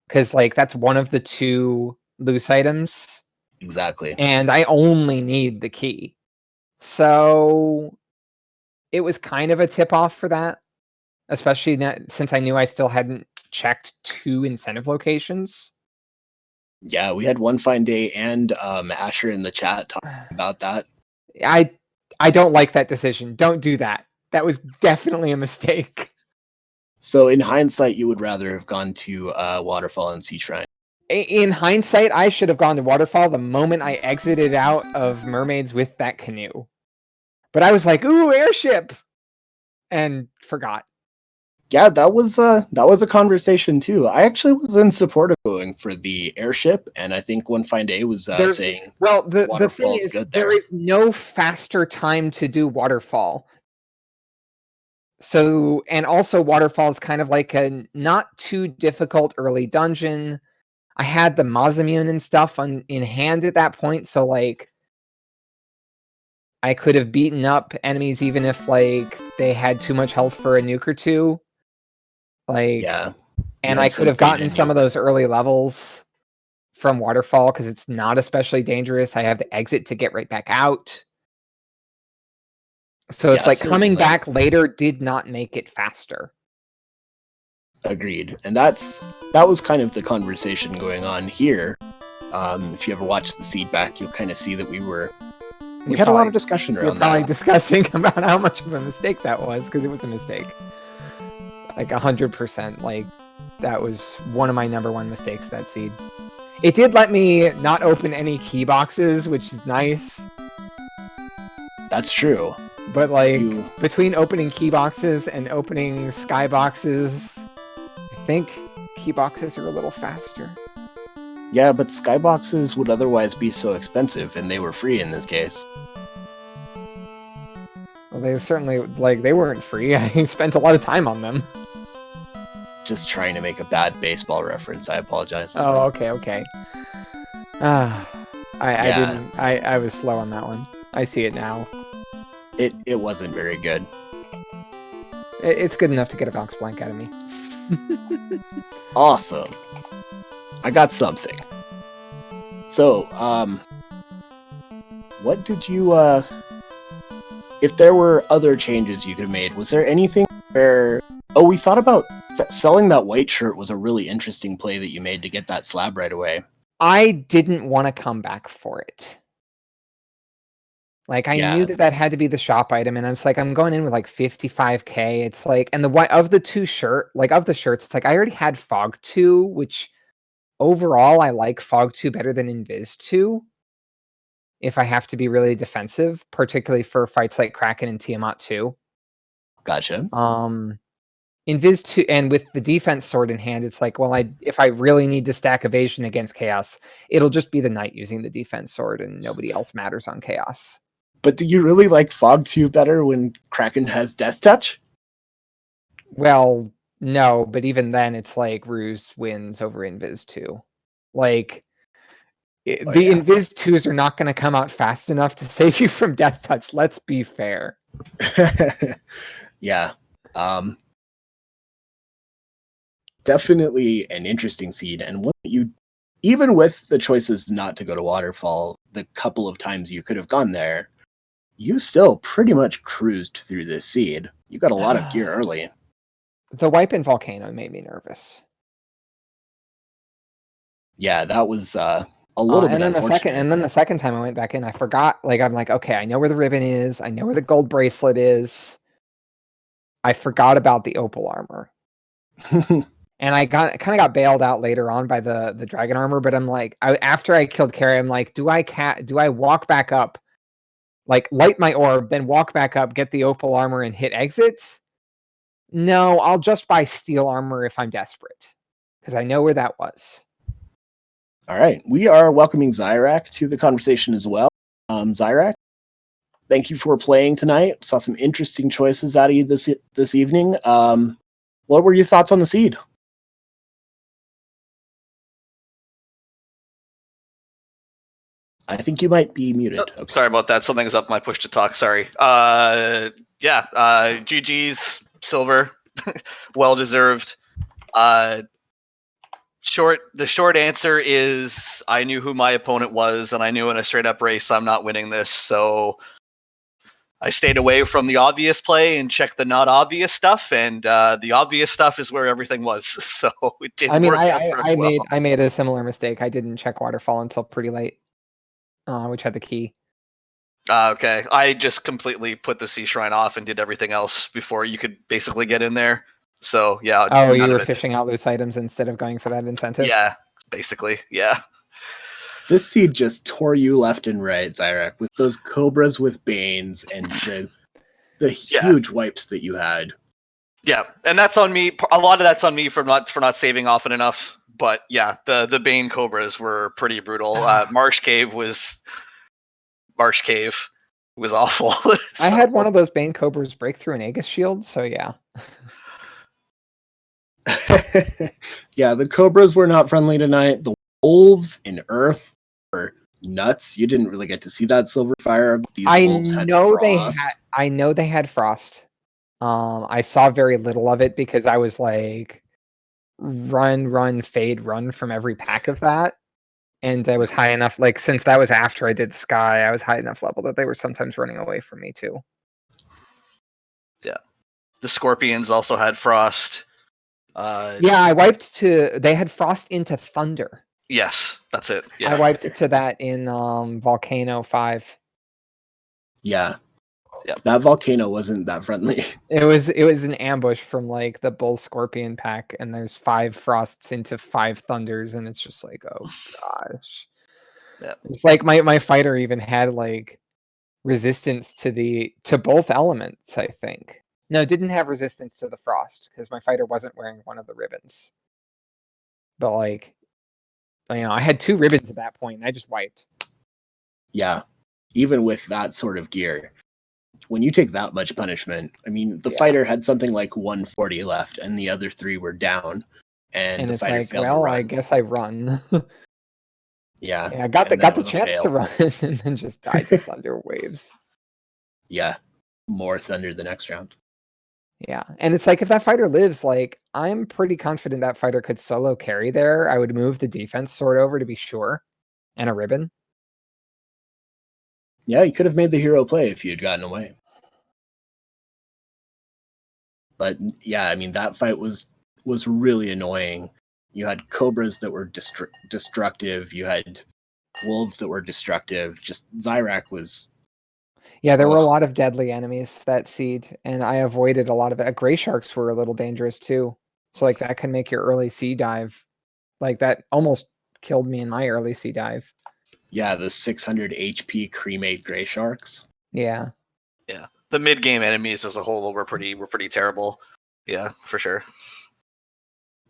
because like that's one of the 2 loose items. Exactly. And I only need the key. So it was kind of a tip off for that, especially since I knew I still hadn't checked 2 incentive locations. Yeah, we had One Fine Day and Asher in the chat talking about that. I don't like that decision. Don't do that. That was definitely a mistake. So in hindsight, you would rather have gone to Waterfall and Sea Shrine. In hindsight, I should have gone to Waterfall the moment I exited out of Mermaids with that canoe. But I was like, ooh, airship! And forgot. Yeah, that was a conversation too. I actually was in support of going for the airship, and I think One Fine Day was saying, well, the thing Waterfall's is, good there there. is no faster time to do Waterfall. So, and also Waterfall is kind of like a not too difficult early dungeon. I had the Mazamune and stuff in hand at that point, so like I could have beaten up enemies even if like they had too much health for a nuke or 2. Like, Yeah. and Yeah, I could have gotten some of those early levels from Waterfall because it's not especially dangerous. I have the exit to get right back out. So it's Yeah, like coming certainly. back later did not make it faster. Agreed. And that was kind of the conversation going on here. If you ever watch the seed back, you'll kind of see that we had a lot of discussion We're around probably that. discussing about how much of a mistake that was, because it was a mistake. Like 100%. Like that was one of my number 1 mistakes, that seed. It did let me not open any key boxes, which is nice. That's true. But like between opening key boxes and opening sky boxes, I think key boxes are a little faster. Yeah, but skyboxes would otherwise be so expensive, and they were free in this case. Well, they certainly, like, they weren't free. I spent a lot of time on them. Just trying to make a bad baseball reference. I apologize. Oh, okay. I was slow on that one. I see it now. It wasn't very good. It's good enough to get a Vox blank out of me. Awesome. I got something. So, what did you, if there were other changes you could have made, was there anything where, we thought about Selling that white shirt was a really interesting play that you made to get that slab right away. I didn't want to come back for it. Like, I knew that had to be the shop item, and I was like, I'm going in with like 55k. It's like, and of the shirts, it's like I already had Fog 2, which overall I like Fog 2 better than Invis 2. If I have to be really defensive, particularly for fights like Kraken and Tiamat 2. Gotcha. Invis 2, and with the defense sword in hand, it's like, well, if I really need to stack evasion against Chaos, it'll just be the knight using the defense sword, and nobody else matters on Chaos. But do you really like Fog 2 better when Kraken has Death Touch? Well, no, but even then, it's like Ruse wins over Invis 2. Like, Invis 2s are not going to come out fast enough to save you from Death Touch. Let's be fair. Yeah. Definitely an interesting seed, and one that you, even with the choices not to go to Waterfall, the couple of times you could have gone there, you still pretty much cruised through this seed. You got a lot of gear early. The wipe in Volcano made me nervous. Yeah, that was a little bit unfortunate. And then the second time I went back in, I forgot. Like, I'm like, okay, I know where the ribbon is. I know where the gold bracelet is. I forgot about the opal armor. And I kind of got bailed out later on by the dragon armor, but I'm like, after I killed Carrie, I'm like, do I walk back up, like light my orb, then walk back up, get the opal armor, and hit exit? No, I'll just buy steel armor if I'm desperate, because I know where that was. All right, we are welcoming Zyrak to the conversation as well. Zyrak, thank you for playing tonight. Saw some interesting choices out of you this evening. What were your thoughts on the seed? I think you might be muted. Oh, okay. Sorry about that. Something's up my push to talk. Sorry. GG's Silver. Well deserved. The short answer is I knew who my opponent was, and I knew in a straight up race I'm not winning this, so I stayed away from the obvious play and checked the not obvious stuff, and the obvious stuff is where everything was. So it didn't work out very well. I made a similar mistake. I didn't check Waterfall until pretty late. Which had the key. Okay. I just completely put the Sea Shrine off and did everything else before you could basically get in there. So, yeah. Oh, you were fishing out loose items instead of going for that incentive? Yeah, basically. Yeah. This seed just tore you left and right, Zyrak, with those Cobras with Banes and the huge wipes that you had. Yeah, and that's on me. A lot of that's on me for not saving often enough. But yeah, the Bane Cobras were pretty brutal. Marsh Cave was awful. So. I had one of those Bane Cobras break through an Aegis shield, so yeah. Yeah, the Cobras were not friendly tonight. The wolves in Earth were nuts. You didn't really get to see that Sylverfyre. I know they had frost. I saw very little of it because I was like run, fade, run from every pack of that. And I was high enough, like, since that was after I did Sky, I was high enough level that they were sometimes running away from me too. Yeah. The Scorpions also had frost. Yeah, I wiped they had frost into Thunder. Yes, that's it. Yeah. I wiped to that in Volcano 5. Yeah. Yeah, that volcano wasn't that friendly. It was an ambush from like the Bull Scorpion pack, and there's 5 frosts into 5 thunders, and it's just like, oh gosh. Yeah. It's like my fighter even had like resistance to both elements, I think. No, didn't have resistance to the frost because my fighter wasn't wearing one of the ribbons. But like, you know, I had 2 ribbons at that point, and I just wiped. Yeah, even with that sort of gear. When you take that much punishment, I mean, the fighter had something like 140 left, and the other 3 were down. And the it's fighter like, failed well, to run. I guess I run. Yeah, I got the chance to run, and then just died to thunder waves. Yeah, more thunder the next round. Yeah, and it's like if that fighter lives, like I'm pretty confident that fighter could solo carry there. I would move the defense sword over to be sure, and a ribbon. Yeah, you could have made the hero play if you had gotten away. But yeah, I mean, that fight was was really annoying. You had cobras that were destructive. You had wolves that were destructive. Just Zyrak was. Yeah, there were a Ugh. lot of deadly enemies that seed, and I avoided a lot of it. Gray sharks were a little dangerous too. So like that can make your early sea dive. Like that almost killed me in my early sea dive. Yeah, the 600 HP cremate gray sharks. Yeah. Yeah, the mid game enemies as a whole were pretty terrible. Yeah, for sure.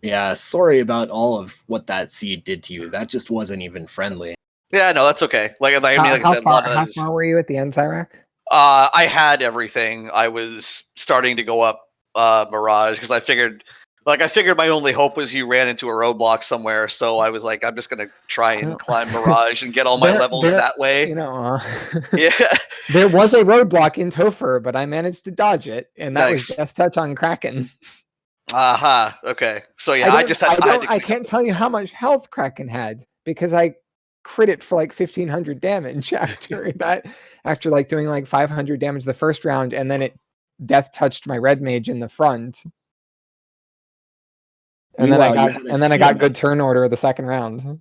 Yeah, sorry about all of what that seed did to you. That just wasn't even friendly. Yeah, no, that's okay. Like I mean, like I How said, a lot far of how that is, far were you at the end, Zyrak? I had everything. I was starting to go up Mirage because I figured my only hope was you ran into a roadblock somewhere. So I was like, I'm just gonna try and Well, climb Mirage and get all my levels that way. You know, Yeah, there was a roadblock in Topher, but I managed to dodge it, and that was nice. Death Touch on Kraken. Aha. Okay. So yeah, I just had. I can't tell you how much health Kraken had because I crit it for like 1500 damage after that. After like doing like 500 damage the first round, and then it death touched my red mage in the front. And Meanwhile, then I got good turn order the second round.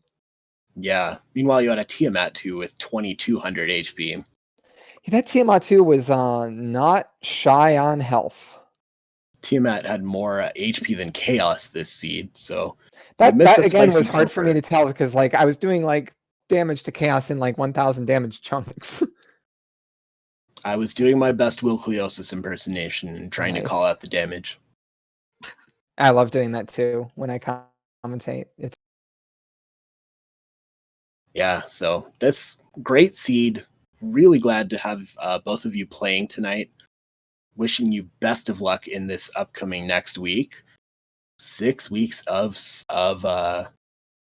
Yeah. Meanwhile, you had a Tiamat too with 2200 HP. That Tiamat 2 was not shy on health. Tiamat had more HP than Chaos this seed, so that again was spicy hard for me Topher. to tell because like I was doing like damage to Chaos in like 1000 damage chunks. I was doing my best Will Cleosis impersonation and trying to call Nice. out the damage. I love doing that too when I commentate. It's Yeah, so that's great seed. Really glad to have both of you playing tonight. Wishing you best of luck in this upcoming next week. 6 weeks of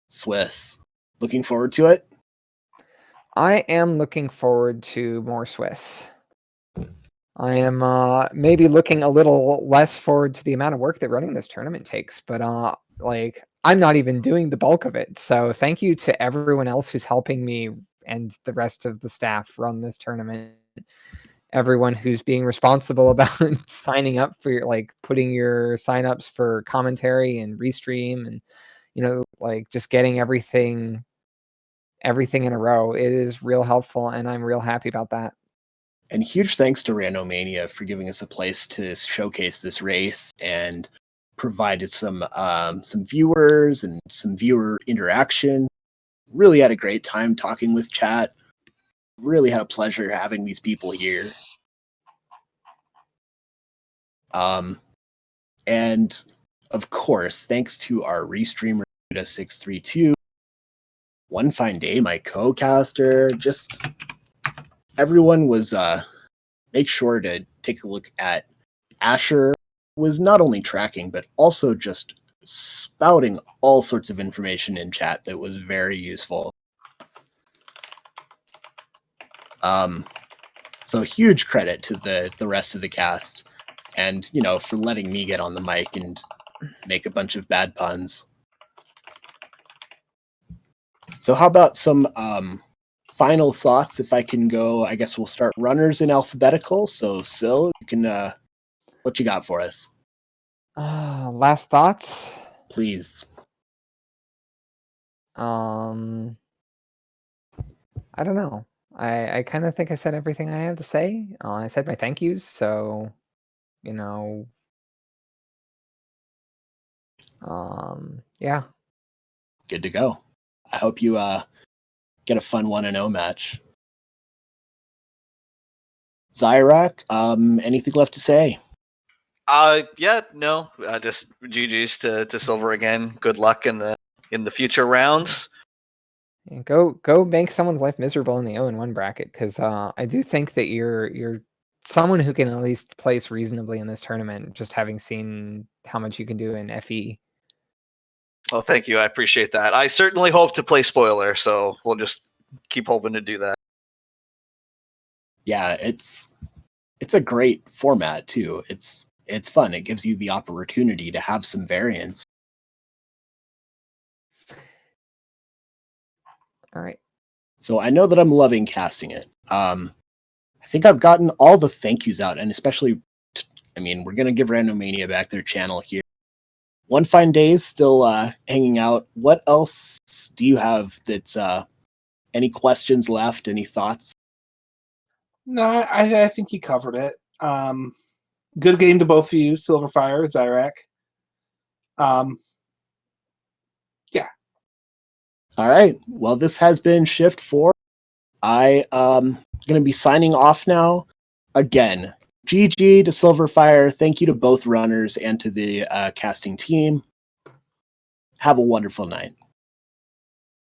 Swiss. Looking forward to it. I am looking forward to more Swiss. I am maybe looking a little less forward to the amount of work that running this tournament takes, but like I'm not even doing the bulk of it. So thank you to everyone else who's helping me and the rest of the staff run this tournament. Everyone who's being responsible about signing up for like putting your signups for commentary and restream and like just getting everything in a row. It is real helpful and I'm real happy about that. And huge thanks to Randomania for giving us a place to showcase this race and provided some viewers and some viewer interaction. Really had a great time talking with chat. Really had a pleasure having these people here. And of course, thanks to our restreamer 632, One Fine Day, my co-caster, just everyone was make sure to take a look at Asher was not only tracking but also just spouting all sorts of information in chat that was very useful. So huge credit to the rest of the cast and for letting me get on the mic and make a bunch of bad puns. So how about some final thoughts? If I can go, I guess we'll start runners in alphabetical. So Syl, you can what you got for us? Last thoughts? Please. I don't know. I kind of think I said everything I have to say. I said my thank yous, so yeah. Good to go. I hope you get a fun 1-0 match. Zyrak, anything left to say? Yeah, no. Just GG's to Silver again. Good luck in the future rounds. And go make someone's life miserable in the 0-1 bracket because I do think that you're someone who can at least place reasonably in this tournament, just having seen how much you can do in FE. Well, thank you. I appreciate that. I certainly hope to play spoiler, so we'll just keep hoping to do that. Yeah, it's a great format too. It's fun. It gives you the opportunity to have some variance. All right. So I know that I'm loving casting it. I think I've gotten all the thank yous out, and especially, we're going to give Randomania back their channel here. One Fine Day still hanging out. What else do you have that's any questions left? Any thoughts? No, I think you covered it. Good game to both of you, Sylverfyre, Zyrak. Yeah. All right. Well, this has been Shift 4. I going to be signing off now. Again, GG to Sylverfyre. Thank you to both runners and to the casting team. Have a wonderful night.